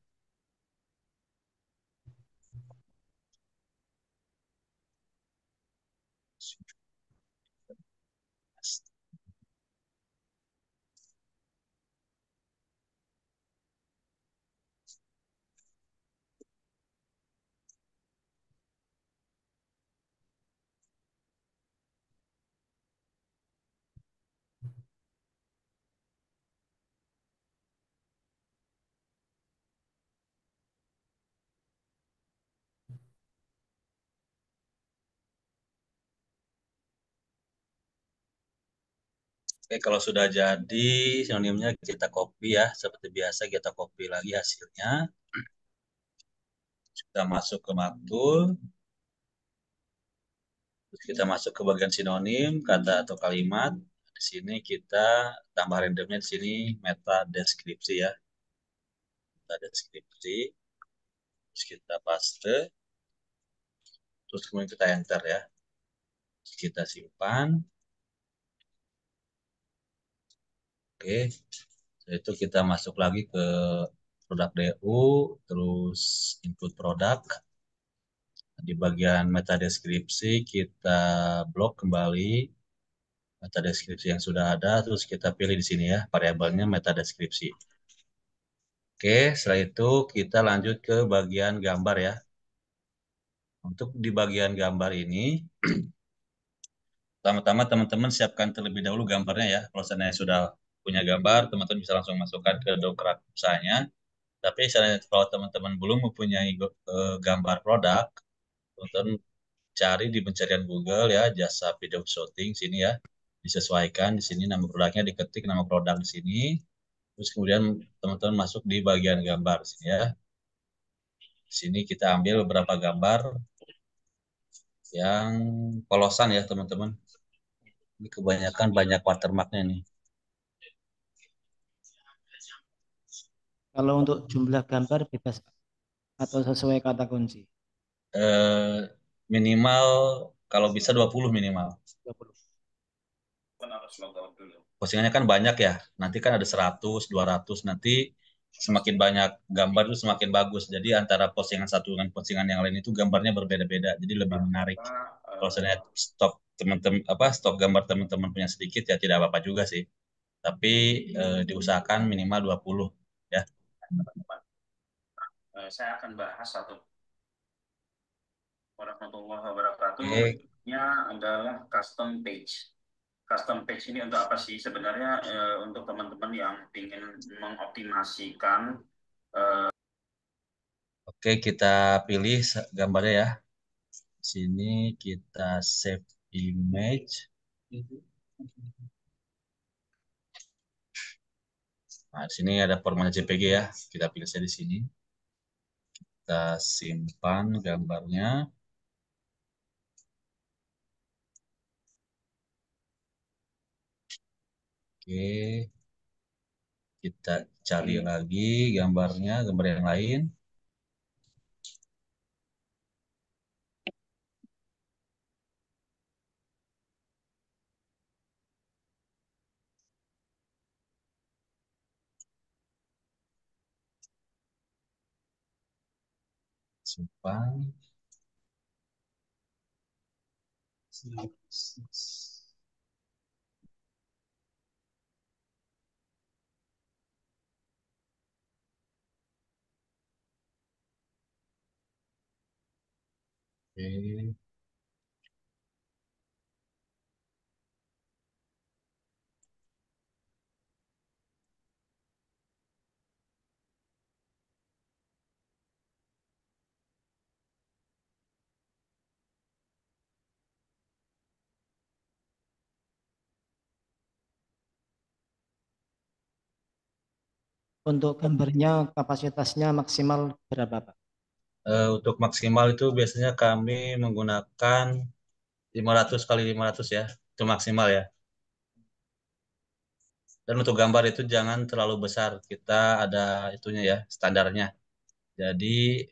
Oke, kalau sudah jadi sinonimnya kita copy ya. Seperti biasa kita copy lagi hasilnya. Kita masuk ke Maktul. Terus kita masuk ke bagian sinonim, kata atau kalimat. Di sini kita tambah randomnya di sini meta deskripsi ya. Meta deskripsi. Terus kita paste. Terus kemudian kita enter ya. Terus kita simpan. Oke. Setelah itu kita masuk lagi ke produk DU, terus input produk. Di bagian meta deskripsi kita blok kembali meta deskripsi yang sudah ada, terus kita pilih di sini ya variabelnya meta deskripsi. Oke, setelah itu kita lanjut ke bagian gambar ya. Untuk di bagian gambar ini, pertama-tama teman-teman siapkan terlebih dahulu gambarnya ya. Kalau seandainya sudah punya gambar, teman-teman bisa langsung masukkan ke Dokrak usahanya. Tapi kalau teman-teman belum mempunyai gambar produk, teman-teman cari di pencarian Google ya jasa video shooting sini ya, disesuaikan di sini nama produknya, diketik nama produk di sini, terus kemudian teman-teman masuk di bagian gambar sini ya. Di sini kita ambil beberapa gambar yang polosan ya teman-teman. Ini kebanyakan banyak watermarknya nih. Kalau untuk jumlah gambar bebas atau sesuai kata kunci? Minimal kalau bisa 20 minimal. 20. Postingannya kan banyak ya. Nanti kan ada 100, 200. Nanti semakin banyak gambar itu semakin bagus. Jadi antara postingan satu dengan postingan yang lain itu gambarnya berbeda-beda. Jadi lebih menarik. Kalau saya stok teman-teman stok gambar teman-teman punya sedikit ya tidak apa-apa juga sih. Tapi diusahakan minimal 20 ya. Saya akan bahas satu warahmatullahi wabarakatuh. Oke. Ini adalah custom page. Custom page ini untuk apa sih? Sebenarnya untuk teman-teman yang ingin mengoptimasikan. Oke, kita pilih gambarnya ya. Sini kita save image. Nah, di sini ada format JPG ya. Kita pilih saja di sini. Kita simpan gambarnya. Oke. Kita cari lagi gambarnya, gambar yang lain. Simpan. Oke. Untuk gambarnya kapasitasnya maksimal berapa, Pak? Untuk maksimal itu biasanya kami menggunakan 500 kali 500 ya. Itu maksimal ya. Dan untuk gambar itu jangan terlalu besar. Kita ada itunya ya, standarnya. Jadi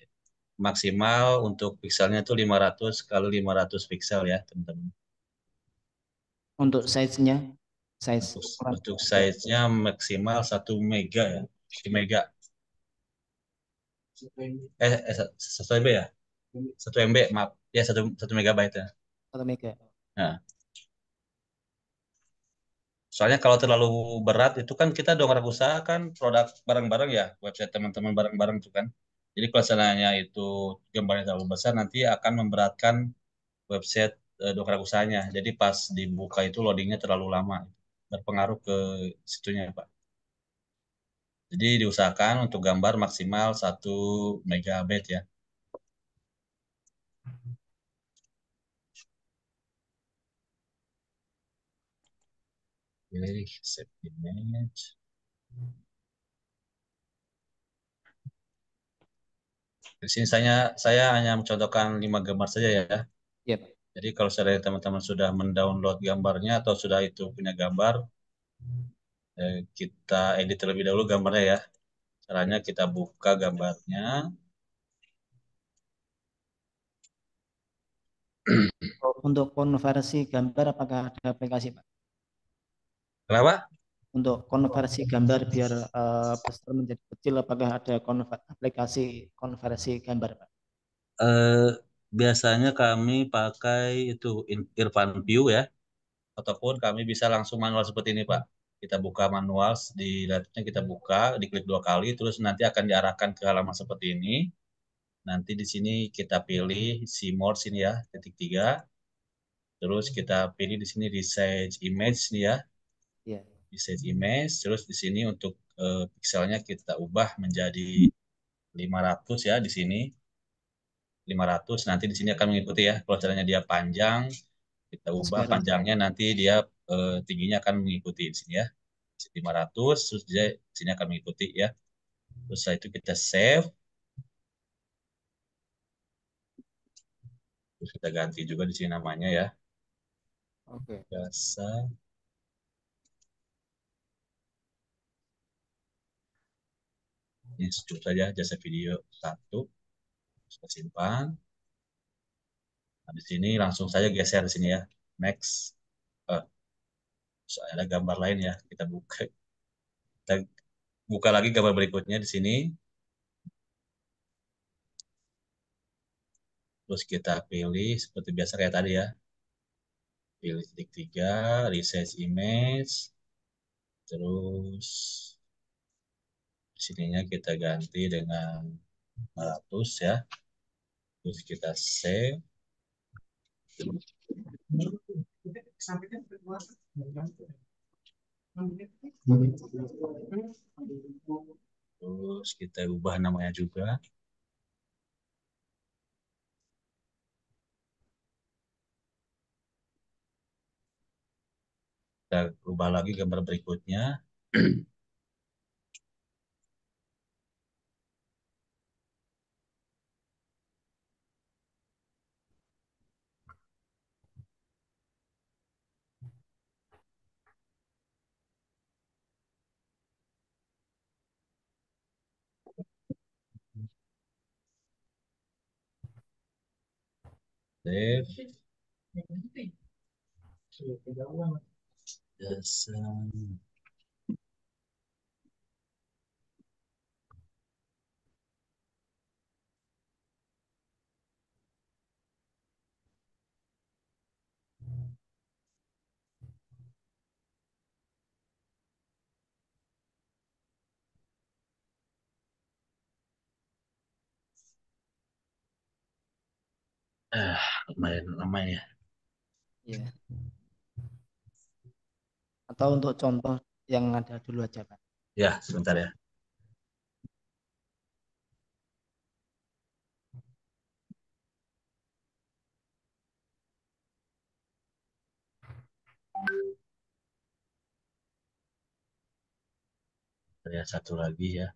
maksimal untuk pixelnya itu 500 kali 500 pixel ya, teman-teman. Untuk size-nya, size Untuk, ukuran untuk size-nya maksimal 1 mega ya. 1 mega. 1 MB ya? 1 MB, maaf. Ya, 1 megabyte ya. 1 mega. Nah, soalnya kalau terlalu berat itu kan kita dongkrak usaha kan produk bareng-bareng ya, website teman-teman bareng-bareng itu kan. Jadi kalau seandainya itu gambarnya terlalu besar nanti akan memberatkan website dongkrak usahanya. Jadi pas dibuka itu loadingnya terlalu lama, berpengaruh ke situnya Pak. Jadi diusahakan untuk gambar maksimal 1 megabyte ya. Pilih save image. Di sini saya hanya mencontohkan 5 gambar saja ya. Iya, Pak. Jadi kalau seandainya teman-teman sudah mendownload gambarnya atau sudah itu punya gambar, kita edit terlebih dahulu gambarnya ya. Caranya kita buka gambarnya. Untuk konversi gambar apakah ada aplikasi, Pak? Kenapa? Untuk konversi gambar biar besar menjadi kecil apakah ada aplikasi konversi gambar, Pak? Eh, Biasanya kami pakai itu Irfan View ya, ataupun kami bisa langsung manual seperti ini Pak. Kita buka manual di laptopnya, kita buka, diklik 2 kali, terus nanti akan diarahkan ke halaman seperti ini. Nanti di sini kita pilih see more sini ya, titik 3. Terus kita pilih di sini resize image nih ya, Iya. resize image. Terus di sini untuk pixelnya kita ubah menjadi 500 ya di sini. 500 nanti di sini akan mengikuti ya. Kalau caranya dia panjang, kita ubah Sekarang. panjangnya nanti dia tingginya akan mengikuti di sini ya. 500 terus dia di sini akan mengikuti ya. Terus setelah itu kita save. Terus kita ganti juga di sini namanya ya. Oke. Jasa. Ini cukup saja jasa video 1. Kita simpan. Nah, di sini langsung saja geser di sini ya. Next. Eh, ada gambar lain ya. Kita buka. Kita buka lagi gambar berikutnya di sini. Terus kita pilih seperti biasa kayak tadi ya. Pilih titik 3, resize image. Terus sininya kita ganti dengan 500 ya. Terus kita save. Terus kita ubah namanya juga. Kita ubah lagi gambar berikutnya. Save. Yes. Lumayan lama ya. Iya. Atau untuk contoh yang ada dulu aja, Pak. Ya, sebentar ya. Ada satu lagi ya.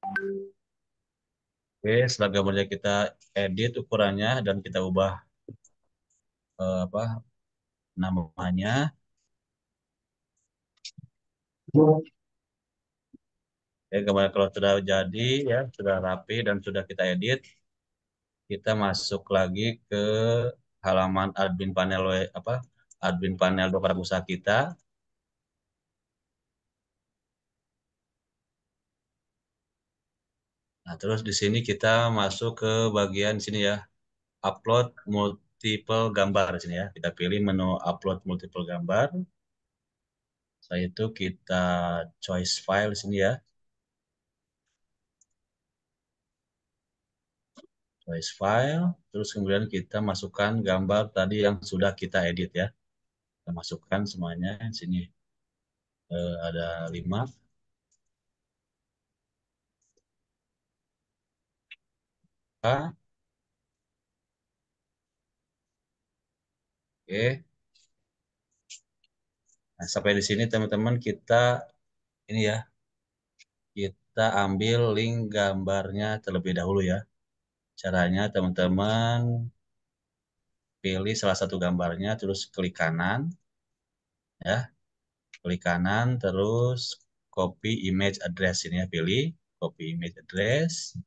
Oke, setelah gambarnya kita edit ukurannya dan kita ubah apa namanya. Ya, gambar kalau sudah jadi ya, sudah rapi dan sudah kita edit, kita masuk lagi ke halaman admin panel admin panel Dongkrak Usaha kita. Nah, terus di sini kita masuk ke bagian sini ya, upload multiple gambar di sini ya. Kita pilih menu upload multiple gambar. Setelah itu kita choice file di sini ya. Choice file, terus kemudian kita masukkan gambar tadi yang sudah kita edit ya. Kita masukkan semuanya di sini. Ada 5. Oke. Nah, sampai di sini teman-teman kita ini ya, kita ambil link gambarnya terlebih dahulu ya. Caranya teman-teman pilih salah satu gambarnya, terus klik kanan ya, klik kanan, terus copy image address ini ya, pilih copy image address.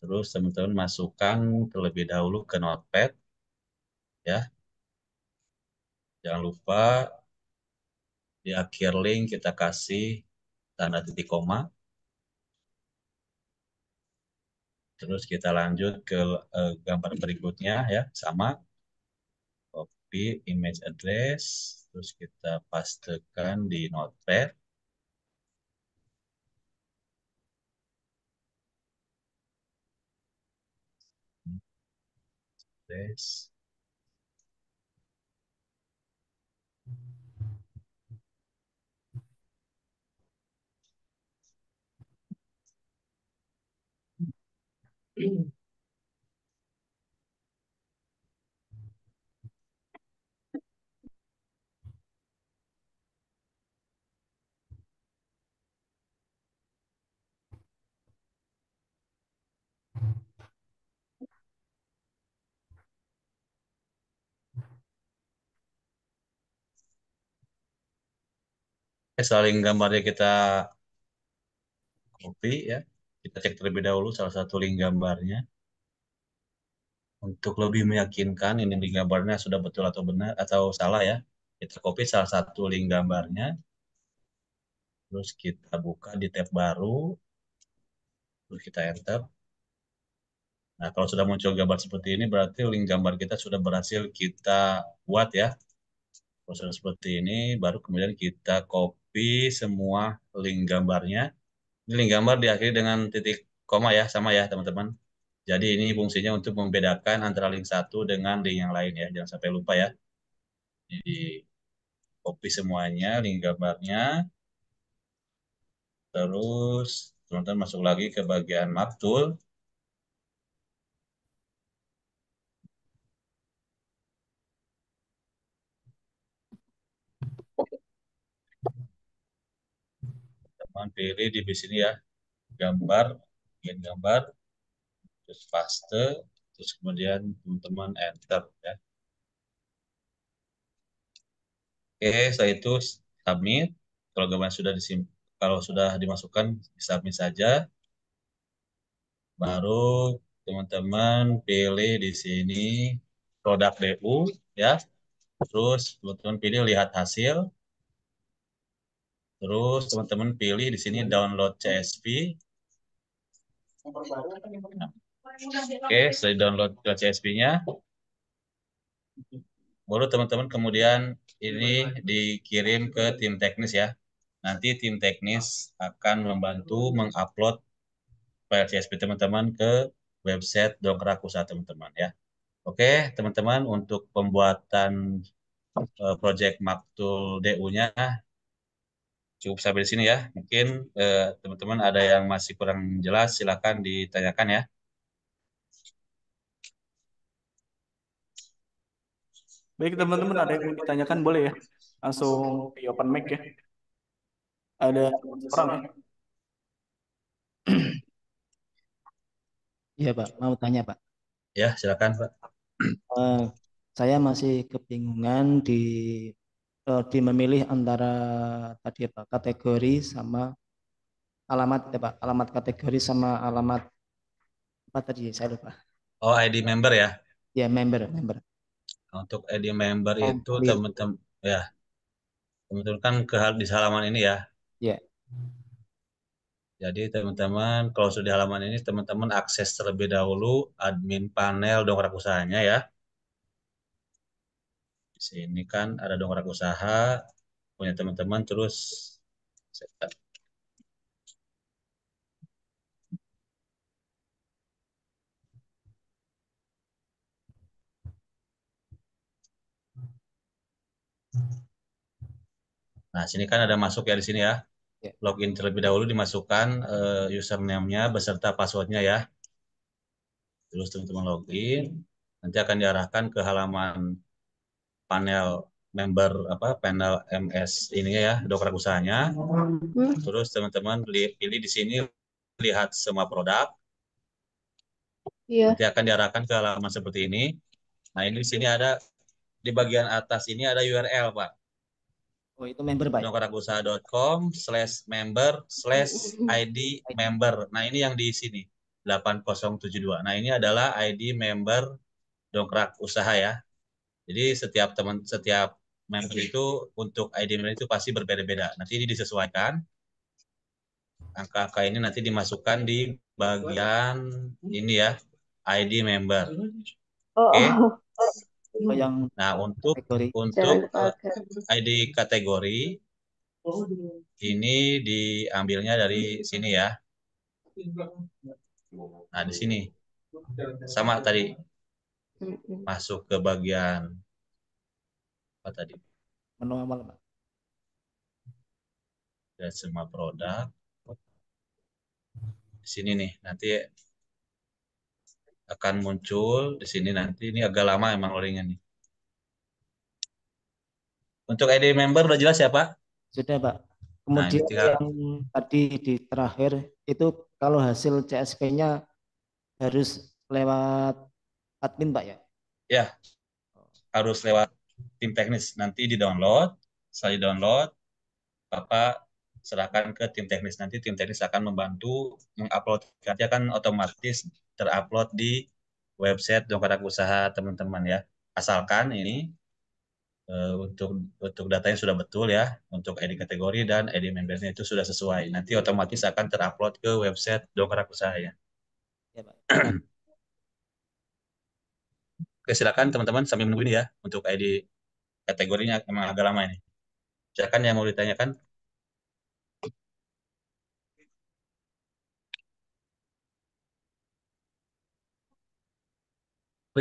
Terus teman-teman masukkan terlebih dahulu ke Notepad ya. Jangan lupa di akhir link kita kasih tanda titik koma. Terus kita lanjut ke gambar berikutnya ya, sama copy image address, terus kita pastekan di Notepad. Address. Saling gambarnya kita copy ya. Kita cek terlebih dahulu salah satu link gambarnya. Untuk lebih meyakinkan ini link gambarnya sudah betul atau benar atau salah ya. Kita copy salah satu link gambarnya. Terus kita buka di tab baru. Terus kita enter. Nah, kalau sudah muncul gambar seperti ini berarti link gambar kita sudah berhasil kita buat ya. Kalau sudah seperti ini baru kemudian kita copy semua link gambarnya. Ini link gambar diakhiri dengan titik koma ya, sama ya teman-teman. Jadi ini fungsinya untuk membedakan antara link satu dengan link yang lain ya. Jangan sampai lupa ya. Jadi copy semuanya link gambarnya. Terus teman-teman masuk lagi ke bagian map tool. Teman pilih di sini ya, gambar, bagian gambar, terus paste, terus kemudian teman-teman enter ya. Oke, setelah itu submit. Kalau gambar sudah kalau sudah dimasukkan, submit saja. Baru teman-teman pilih di sini produk DU ya. Terus teman-teman pilih lihat hasil. Terus teman-teman pilih di sini download CSV. Oke, setelah download CSV-nya, baru teman-teman kemudian ini dikirim ke tim teknis ya. Nanti tim teknis akan membantu mengupload file CSV teman-teman ke website Dongkrak Usaha teman-teman ya. Oke, teman-teman untuk pembuatan project Maktul DU-nya cukup sampai di sini ya. Mungkin teman-teman ada yang masih kurang jelas, silakan ditanyakan ya. Baik teman-teman, ada yang mau ditanyakan boleh ya? Langsung di open mic ya. Ada orang ya. Iya Pak, mau tanya Pak. Ya, silakan Pak. Eh, saya masih kebingungan di memilih antara tadi apa kategori sama alamat ya Pak, alamat kategori sama alamat apa tadi saya lupa. Oh, ID member ya. Ya member. Untuk ID member Oh, itu pilih. teman-teman ya, teman-teman kan di halaman ini ya. Ya, Jadi teman-teman kalau sudah di halaman ini teman-teman akses terlebih dahulu admin panel dongkrak usahanya ya. Di sini kan ada dongkrak usaha punya teman-teman terus. Nah, sini kan ada masuk ya di sini ya. ya. Login terlebih dahulu dimasukkan username-nya beserta password-nya ya. Terus teman-teman login, nanti akan diarahkan ke halaman panel member panel MS ininya ya, dongkrak usahanya. Terus teman-teman pilih di sini lihat semua produk. Iya. Nanti akan diarahkan ke halaman seperti ini. Nah, ini di sini ada di bagian atas ini ada URL, Pak. Oh itu member Pak. dongkrakusaha.com/member/id member. Nah, ini yang di sini 8072. Nah, ini adalah ID member dongkrak usaha ya. Jadi setiap member itu untuk ID member itu pasti berbeda-beda. Nanti ini disesuaikan. Angka-angka ini nanti dimasukkan di bagian ini ya, ID member. Oh, Oke. Oh yang Nah, untuk kategori. untuk jangan dipakai. ID kategori ini diambilnya dari sini ya. Nah, di sini sama tadi Mm-mm. masuk ke bagian apa tadi? Menu awal Pak. Dan semua produk. Di sini nih, nanti akan muncul di sini nanti ini agak lama emang loadingnya nih. Untuk ID member udah jelas ya, Pak? Sudah Pak. Nah, ini Kemudian tinggal yang tadi di terakhir itu kalau hasil CSP-nya harus lewat admin Pak ya. ya harus lewat tim teknis nanti di-download. Setelah di-download, Bapak serahkan ke tim teknis. Nanti tim teknis akan membantu mengupload. Nanti akan otomatis terupload di website dongkrak usaha teman-teman ya. Asalkan ini untuk datanya sudah betul ya, untuk ID kategori dan ID membernya itu sudah sesuai. Nanti otomatis akan terupload ke website dongkrak usaha ya. Ya Pak. Terima kasih. Oke, silakan teman-teman sambil menunggu ini ya untuk ID kategorinya emang agak lama ini. Silakan yang mau ditanyakan.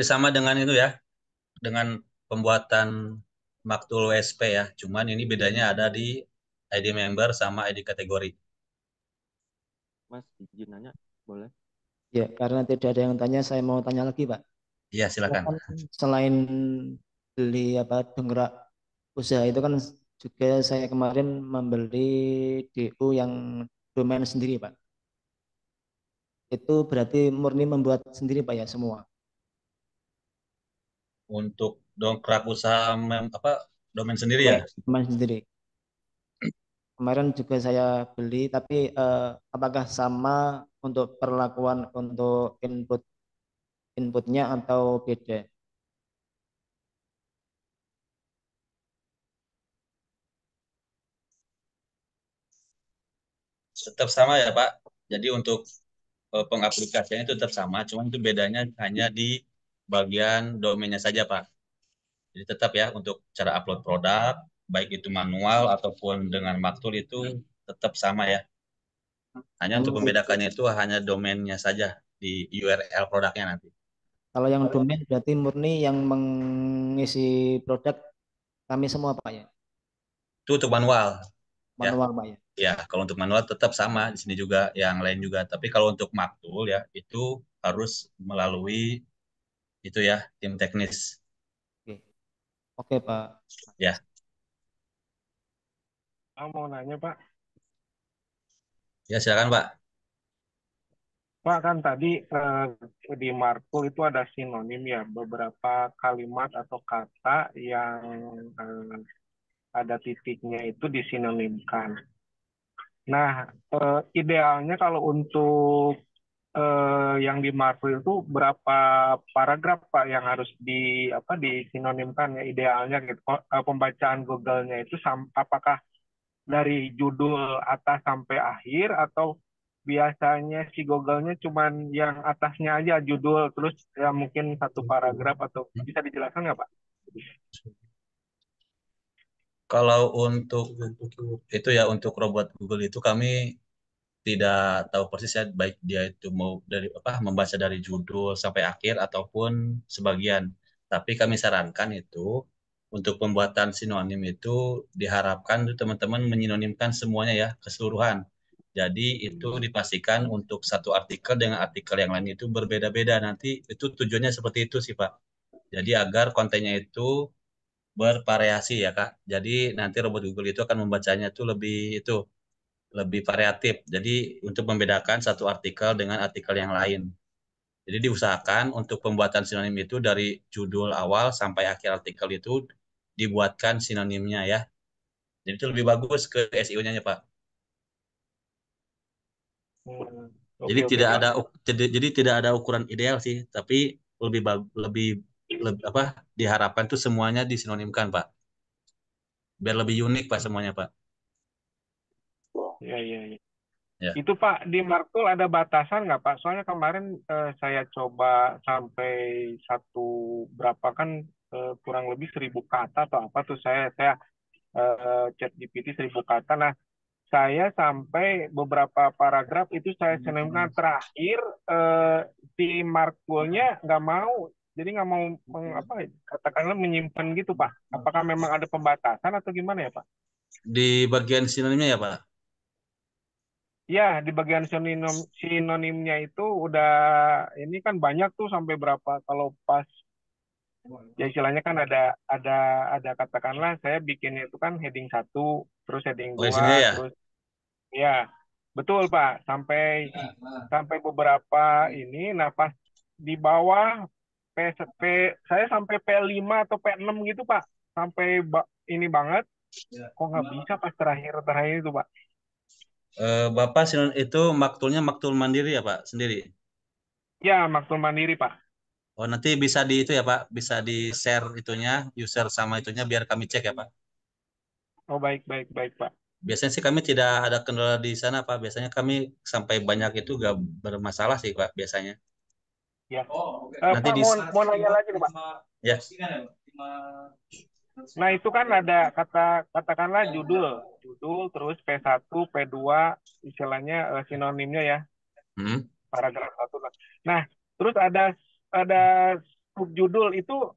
Sama dengan itu ya, dengan pembuatan maktul WSP ya. Cuman ini bedanya ada di ID member sama ID kategori. Mas, izin nanya, boleh? Ya, karena tidak ada yang tanya, saya mau tanya lagi, Pak. Iya, silakan. Kan selain beli apa dongkrak usaha itu kan juga saya kemarin membeli DU yang domain sendiri, Pak. Itu berarti murni membuat sendiri, Pak ya semua. Untuk dongkrak usaha domain sendiri ya. Domain sendiri. Kemarin juga saya beli, tapi apakah sama untuk perlakuan untuk inputnya atau beda? Tetap sama ya, Pak. Jadi untuk pengaplikasiannya itu tetap sama, cuman itu bedanya hanya di bagian domainnya saja, Pak. Jadi tetap ya untuk cara upload produk, baik itu manual ataupun dengan maktul itu tetap sama ya. Hanya untuk Oh, membedakannya itu hanya domainnya saja di URL produknya nanti. kalau yang domain berarti murni yang mengisi produk kami semua, Pak ya. Itu untuk manual ya. Manual, Pak ya. Ya, kalau untuk manual tetap sama di sini juga, yang lain juga. Tapi kalau untuk maktul ya itu harus melalui itu ya tim teknis Oke, oke Pak. ya. Mau nanya, Pak. Ya silakan Pak. Pak, kan tadi di Markul itu ada sinonim ya, beberapa kalimat atau kata yang ada titiknya itu disinonimkan. Nah, idealnya kalau untuk yang di Marvel itu berapa paragraf Pak yang harus disinonimkan ya idealnya gitu. Pembacaan Google-nya itu apakah dari judul atas sampai akhir atau biasanya si Google-nya cuman yang atasnya aja judul terus ya mungkin satu paragraf atau bisa dijelaskan nggak Pak? Kalau untuk itu ya untuk robot Google itu kami tidak tahu persis ya baik dia itu mau dari apa membaca dari judul sampai akhir ataupun sebagian. Tapi kami sarankan itu untuk pembuatan sinonim itu diharapkan tuh teman-teman menyinonimkan semuanya ya keseluruhan. Jadi itu dipastikan untuk satu artikel dengan artikel yang lain itu berbeda-beda nanti itu tujuannya seperti itu sih Pak. Jadi agar kontennya itu bervariasi ya Kak. Jadi nanti robot Google itu akan membacanya tuh lebih variatif. Jadi untuk membedakan satu artikel dengan artikel yang lain. Jadi diusahakan untuk pembuatan sinonim itu dari judul awal sampai akhir artikel itu dibuatkan sinonimnya ya. Jadi itu lebih bagus ke SEO-nya ya Pak. Jadi Oke oke tidak Pak. ada jadi tidak ada ukuran ideal sih, tapi lebih apa diharapkan tuh semuanya disinonimkan Pak. Biar lebih unik Pak semuanya Pak. Ya ya ya. Ya. Itu Pak di Markul ada batasan nggak Pak? Soalnya kemarin saya coba sampai satu berapa kan kurang lebih 1.000 kata atau apa tuh saya chat GPT 1.000 kata. Nah saya sampai beberapa paragraf itu saya senengkan terakhir si Markulnya nggak mau. Jadi nggak mau katakanlah menyimpan gitu Pak. Apakah memang ada pembatasan atau gimana ya Pak? Di bagian sinonimnya ya Pak. Ya, di bagian sinonimnya itu udah ini kan banyak tuh sampai berapa kalau pas ya istilahnya kan ada katakanlah saya bikinnya itu kan heading 1, terus heading Oh, di 2, sini ya. terus ya betul Pak sampai sampai beberapa ini nah pas di bawah P saya sampai P5 atau P6 gitu Pak sampai ini banget kok nggak bisa pas terakhir itu Pak. Bapak itu maktulnya maktul mandiri ya Pak sendiri. Ya, Maktul Mandiri Pak. Oh nanti bisa di itu ya Pak, bisa di share itunya, user sama itunya biar kami cek ya Pak. Oh baik baik baik Pak. Biasanya sih kami tidak ada kendala di sana Pak. Biasanya kami sampai banyak itu gak bermasalah sih Pak biasanya. Ya. Nanti Pak di mau nanya lagi nih Pak. ya. Nah itu kan ada katakanlah judul terus P1, P2 istilahnya sinonimnya ya paragraf 1. Nah terus ada subjudul itu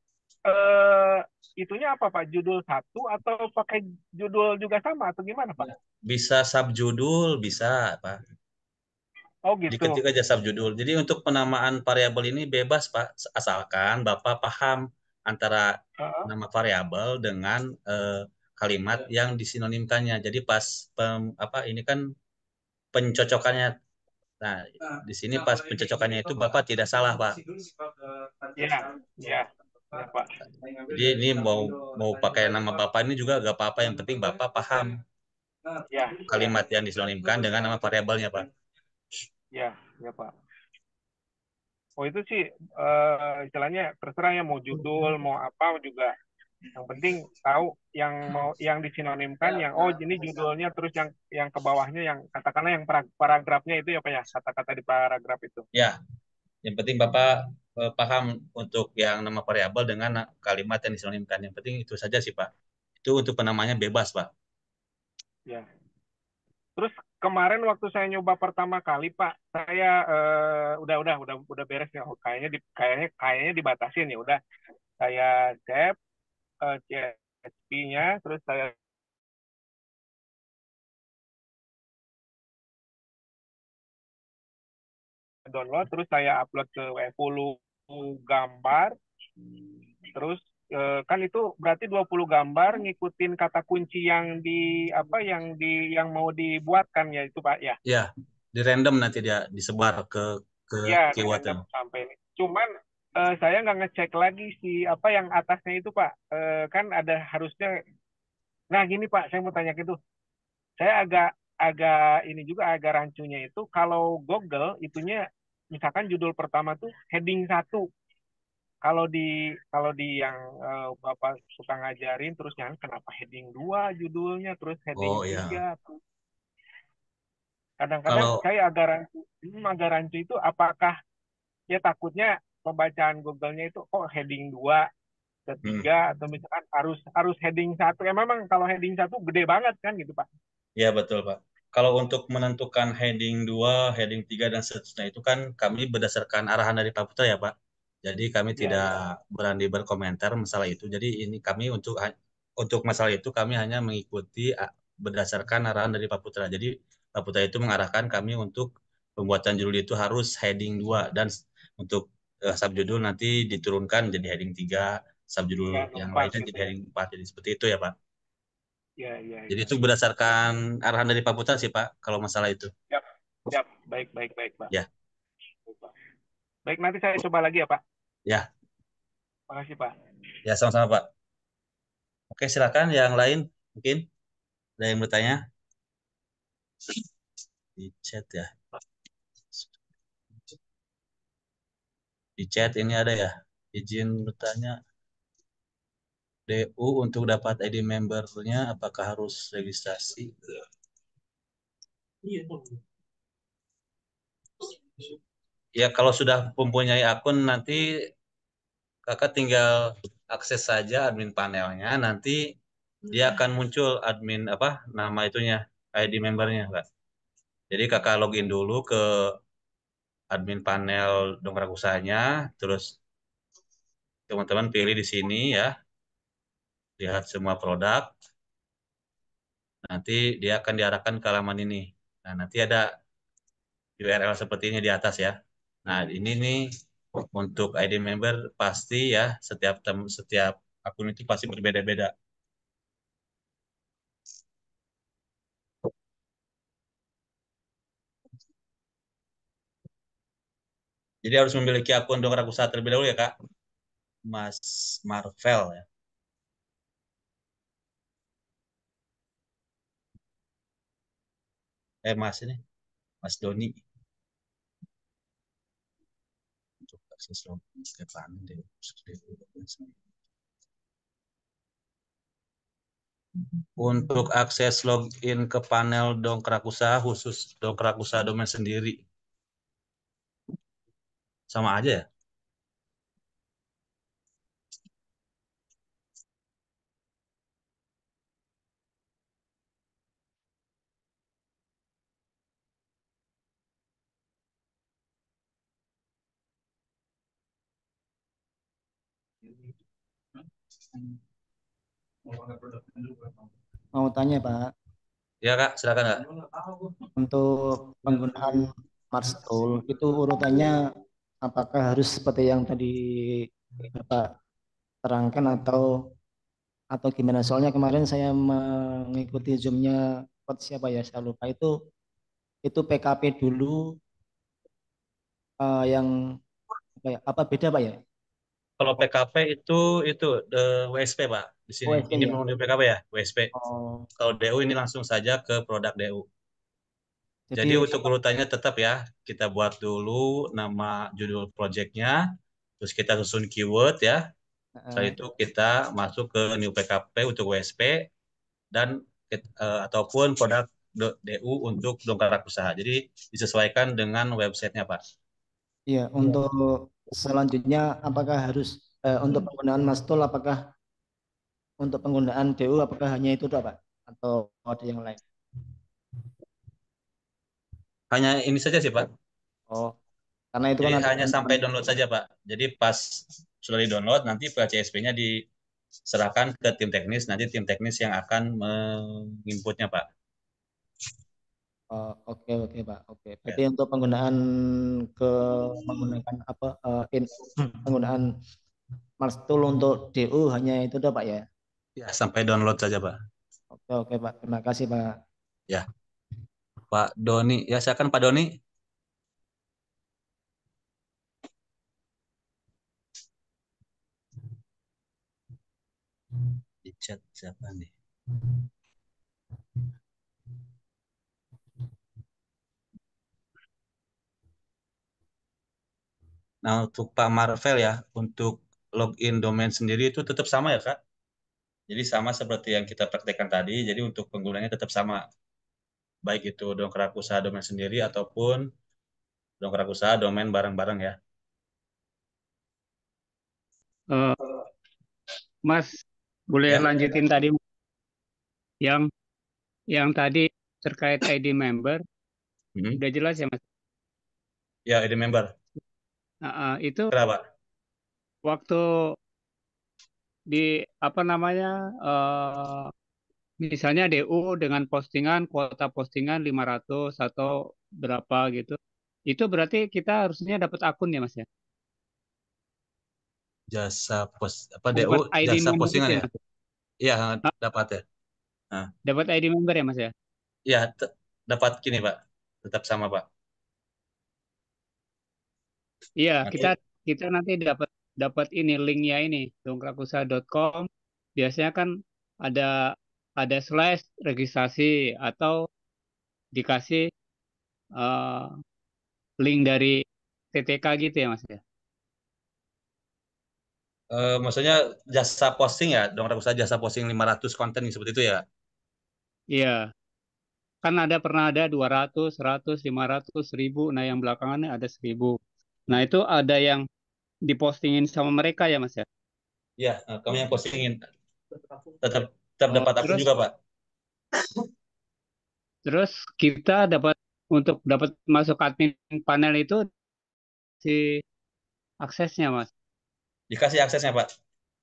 itunya apa Pak? Judul 1 atau pakai judul juga sama atau gimana Pak? Bisa subjudul bisa Pak. Oh gitu. Diketik aja subjudul. Jadi untuk penamaan variabel ini bebas Pak, asalkan Bapak paham antara nama variabel dengan kalimat yang disinonimkannya. Jadi pas ini kan pencocokannya. Nah, di sini pas pencocokannya itu Bapak tidak salah Pak. Iya, iya, Pak. Jadi ini mau pakai nama Bapak ini juga gak apa-apa, yang penting Bapak paham kalimat yang disinonimkan dengan nama variabelnya Pak. Ya, ya Pak. Oh itu sih istilahnya terserah ya mau judul mau apa juga. Yang penting tahu yang disinonimkan yang ini judulnya terus yang ke bawahnya yang katakanlah yang paragrafnya itu ya Pak ya kata-kata di paragraf itu. Ya, yang penting Bapak paham untuk yang nama variabel dengan kalimat yang disinonimkan. Yang penting itu saja sih Pak. Itu untuk penamanya bebas Pak. Ya. Terus kemarin waktu saya nyoba pertama kali Pak, saya udah beres ya. Kayaknya dibatasin ya udah. Saya save CSV-nya, terus saya download, terus saya upload ke 20 gambar, terus kan itu berarti 20 gambar ngikutin kata kunci yang yang mau dibuatkan ya itu Pak ya. Ya, di random nanti dia disebar ke ke Ya, dengan keywordnya. jam sampai ini. Cuman saya nggak ngecek lagi si apa yang atasnya itu Pak. Kan ada harusnya. Nah gini Pak, saya mau tanya gitu. Saya agak agak ini juga agak rancunya itu kalau Google itunya misalkan judul pertama tuh heading satu. Kalau di yang Bapak suka ngajarin terus yang kenapa heading 2 judulnya terus heading Oh ya, 3. Kadang-kadang kalau saya agak rancu itu apakah ya takutnya pembacaan Google-nya itu kok heading 2 hmm, ketiga atau misalkan harus harus heading satu ya memang kalau heading satu gede banget kan gitu Pak. ya betul Pak. Kalau untuk menentukan heading 2, heading 3 dan seterusnya itu kan kami berdasarkan arahan dari Pak Putra ya Pak. Jadi kami Ya tidak ya berani berkomentar masalah itu. Jadi ini kami untuk masalah itu kami hanya mengikuti berdasarkan arahan dari Pak Putra. Jadi Pak Putra itu mengarahkan kami untuk pembuatan judul itu harus heading 2 dan untuk subjudul nanti diturunkan jadi heading 3, subjudul ya yang empat lainnya gitu jadi ya. heading 4. Jadi seperti itu ya Pak. Ya ya Jadi ya. itu berdasarkan arahan dari Pak Putra sih Pak, kalau masalah itu. Yap, yap. Baik baik baik Pak. Ya, Baik nanti saya coba lagi ya Pak. ya, Makasih Pak. ya sama-sama Pak. Oke, silakan yang lain mungkin ada yang bertanya di chat ya. Di chat ini ada ya. Izin bertanya, DU untuk dapat ID membernya apakah harus registrasi? Ya, kalau sudah mempunyai akun nanti kakak tinggal akses saja admin panelnya, nanti dia akan muncul admin apa nama itunya, ID membernya, Kak. Jadi kakak login dulu ke admin panel dongkrak usahanya, terus teman-teman pilih di sini ya, lihat semua produk, nanti dia akan diarahkan ke halaman ini. Nah, nanti ada URL seperti ini di atas ya. Nah, ini nih untuk ID member pasti ya, setiap akun itu pasti berbeda-beda. Jadi harus memiliki akun dongkrak usaha terlebih dahulu ya, Kak. Mas Marvel ya. Mas ini, Mas Doni. Untuk akses login Stefan deh. Untuk akses login ke panel dongkrak usaha khusus dongkrak usaha domain sendiri. Sama aja ya? Mau tanya Pak, Ya, Kak, silakan, Kak. untuk penggunaan Mars Tool itu urutannya apakah harus seperti yang tadi Bapak terangkan atau gimana? Soalnya kemarin saya mengikuti Zoom-nya Coach siapa ya saya lupa itu PKP dulu yang apa beda Pak ya? Kalau PKP itu WSP, Pak. Di sini. OSP Ini ya. mengenai PKP ya, WSP. Oh, Kalau DU ini langsung saja ke produk DU. Jadi jadi untuk urutannya tetap ya, kita buat dulu nama judul projectnya, terus kita susun keyword ya. Setelah eh, itu kita masuk ke new PKP untuk WSP dan ataupun produk DU untuk dongkrak usaha. Jadi disesuaikan dengan websitenya, Pak. iya untuk selanjutnya apakah harus untuk penggunaan Mars Tool apakah untuk penggunaan DU apakah hanya itu doang Pak atau ada yang lain? Hanya ini saja sih, Pak. Oh, karena itu kan Jadi ada hanya sampai download saja, Pak. Jadi pas sudah di-download, nanti PHCSP-nya diserahkan ke tim teknis, nanti tim teknis yang akan menginputnya, Pak. oh, oke oke Pak, oke. Ya, Berarti untuk ke menggunakan apa penggunaan Mars Tool untuk DU hanya itu doang Pak ya? ya sampai download saja, Pak. Oke oke Pak, terima kasih Pak. Ya, Pak Doni. Ya, silakan Pak Doni. chat siapa nih? Nah, untuk Pak Marvel ya, untuk login domain sendiri itu tetap sama ya, Kak? Jadi sama seperti yang kita praktekkan tadi, jadi untuk penggunanya tetap sama. Baik itu dongkrak usaha domain sendiri ataupun dongkrak usaha domain bareng-bareng ya. Eh, Mas, boleh Ya, lanjutin tadi yang yang tadi terkait ID member, mhm. udah jelas ya Mas? Ya, ID member. Itu Kenapa? waktu di apa namanya misalnya DU dengan postingan kuota postingan 500 atau berapa gitu. Itu berarti kita harusnya dapat akun ya Mas ya? Jasa pos apa DU Dapat ID jasa member itu postingan ya ya? Mas? Iya, Ah, dapat ya. Nah, dapat ID member ya Mas ya? ya dapat gini, Pak. Tetap sama, Pak. Iya, kita Nanti kita nanti dapat dapat ini linknya ini dongkrakusaha.com. Biasanya kan ada slash registrasi atau dikasih eh, link dari TTK gitu ya Mas ya? maksudnya jasa posting ya, dong usaha jasa posting 500 konten seperti itu ya. Iya, kan ada pernah ada 200, 100, 500, 1000. Nah, yang belakangannya ada 1000. Nah, itu ada yang dipostingin sama mereka ya Mas ya? Iya, kamu yang postingin tetap tetap Oh, dapat akun terus juga, Pak. terus kita dapat untuk dapat masuk admin panel itu si aksesnya Mas. Dikasih aksesnya, Pak.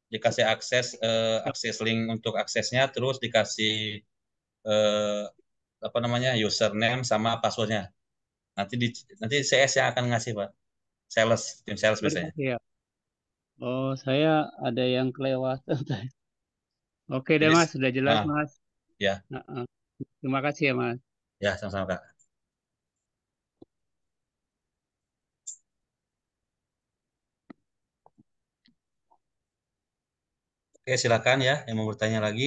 Dikasih akses link untuk aksesnya, terus dikasih eh, apa namanya username sama passwordnya. Nanti nanti CS yang akan ngasih, Pak. Tim sales Oh, biasanya. dikasih ya. Oh, saya ada yang kelewatan. Oke deh Jadi Mas, sudah jelas ah Mas. ya Heeh. Terima kasih ya Mas. ya sama-sama, Kak. Oke, silakan ya yang mau bertanya lagi.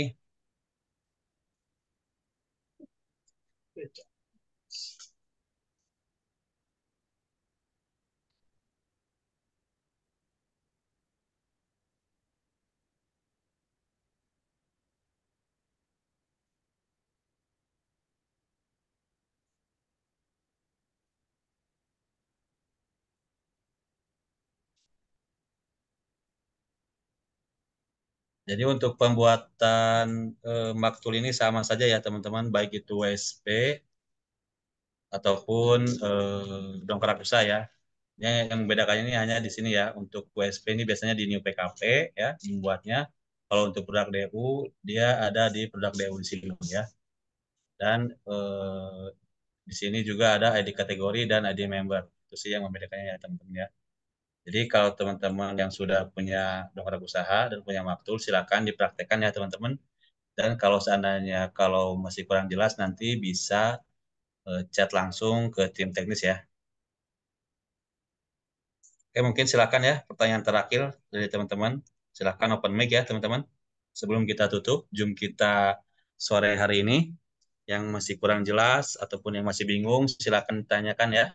Jadi untuk pembuatan maktul ini sama saja ya teman-teman, baik itu WSP ataupun dongkrak usaha ya. Yang membedakannya ini hanya di sini ya. Untuk WSP ini biasanya di New PKP ya membuatnya. Kalau untuk produk DU dia ada di produk DU di sini ya. Dan di sini juga ada ID kategori dan ID member. Itu sih yang membedakannya ya teman-teman ya. Jadi kalau teman-teman yang sudah punya dongkrak usaha dan punya maktul silakan dipraktekkan ya teman-teman. Dan kalau seandainya kalau masih kurang jelas nanti bisa chat langsung ke tim teknis ya. Oke, mungkin silakan ya pertanyaan terakhir dari teman-teman. Silakan open mic ya teman-teman. Sebelum kita tutup Zoom kita sore hari ini, yang masih kurang jelas ataupun yang masih bingung, silakan tanyakan ya.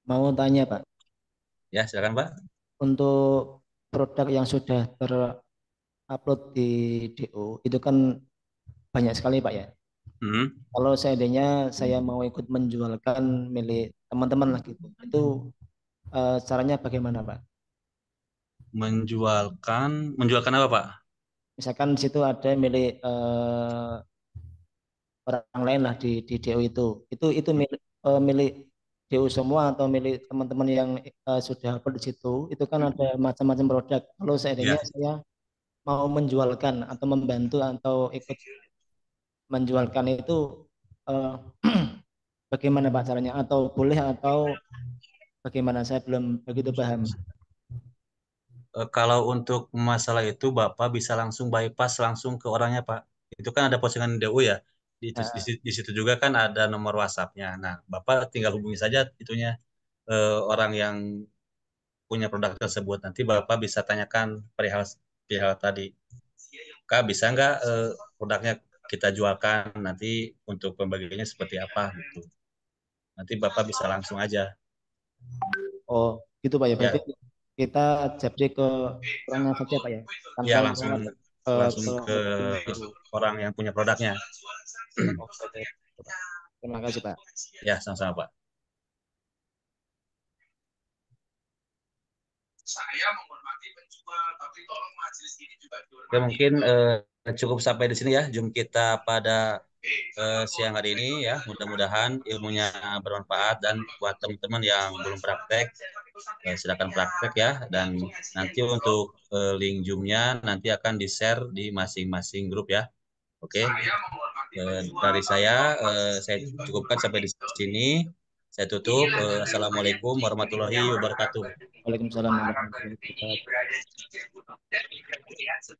Mau tanya Pak, Ya, silakan Pak. untuk produk yang sudah terupload di DO itu kan banyak sekali Pak ya. Hmm. Kalau seandainya saya mau ikut menjualkan milik teman-teman lah gitu, itu caranya bagaimana Pak? Menjualkan apa Pak? Misalkan di situ ada milik orang lain lah di DO itu milik, milik DO semua atau milik teman-teman yang sudah upload di situ. Itu kan ada macam-macam produk. Kalau seandainya Ya. saya mau menjualkan atau membantu atau ikut menjualkan itu eh, bagaimana Pak caranya? Atau boleh atau bagaimana? Saya belum begitu paham. Kalau untuk masalah itu Bapak bisa langsung bypass langsung ke orangnya Pak. Itu kan ada postingan DU ya. Nah, Di situ juga kan ada nomor WhatsApp-nya. Nah, Bapak tinggal hubungi saja itunya orang yang punya produk tersebut. Nanti Bapak bisa tanyakan perihal tadi. Kak, bisa nggak produknya kita jualkan, nanti untuk pembagiannya seperti apa gitu. Nanti Bapak bisa langsung aja. Oh, gitu Pak ya. Ya, Berarti kita japri ke orangnya saja Pak ya. Tanpa ya melewat langsung ke ke orang yang punya produknya. Oke. Terima kasih Pak. Ya, sama-sama Pak. Saya menghormati penjual, tapi tolong majelis ini juga dihormati. Oke, mungkin cukup sampai di sini ya Zoom kita pada siang hari ini ya. Mudah-mudahan ilmunya bermanfaat, dan buat teman-teman yang belum praktek, silakan praktek ya. Dan nanti untuk link Zoom-nya nanti akan di-share di masing-masing grup ya. Oke. Dari saya cukupkan sampai di sini. Saya tutup. Assalamualaikum warahmatullahi wabarakatuh. Waalaikumsalam warahmatullahi wabarakatuh.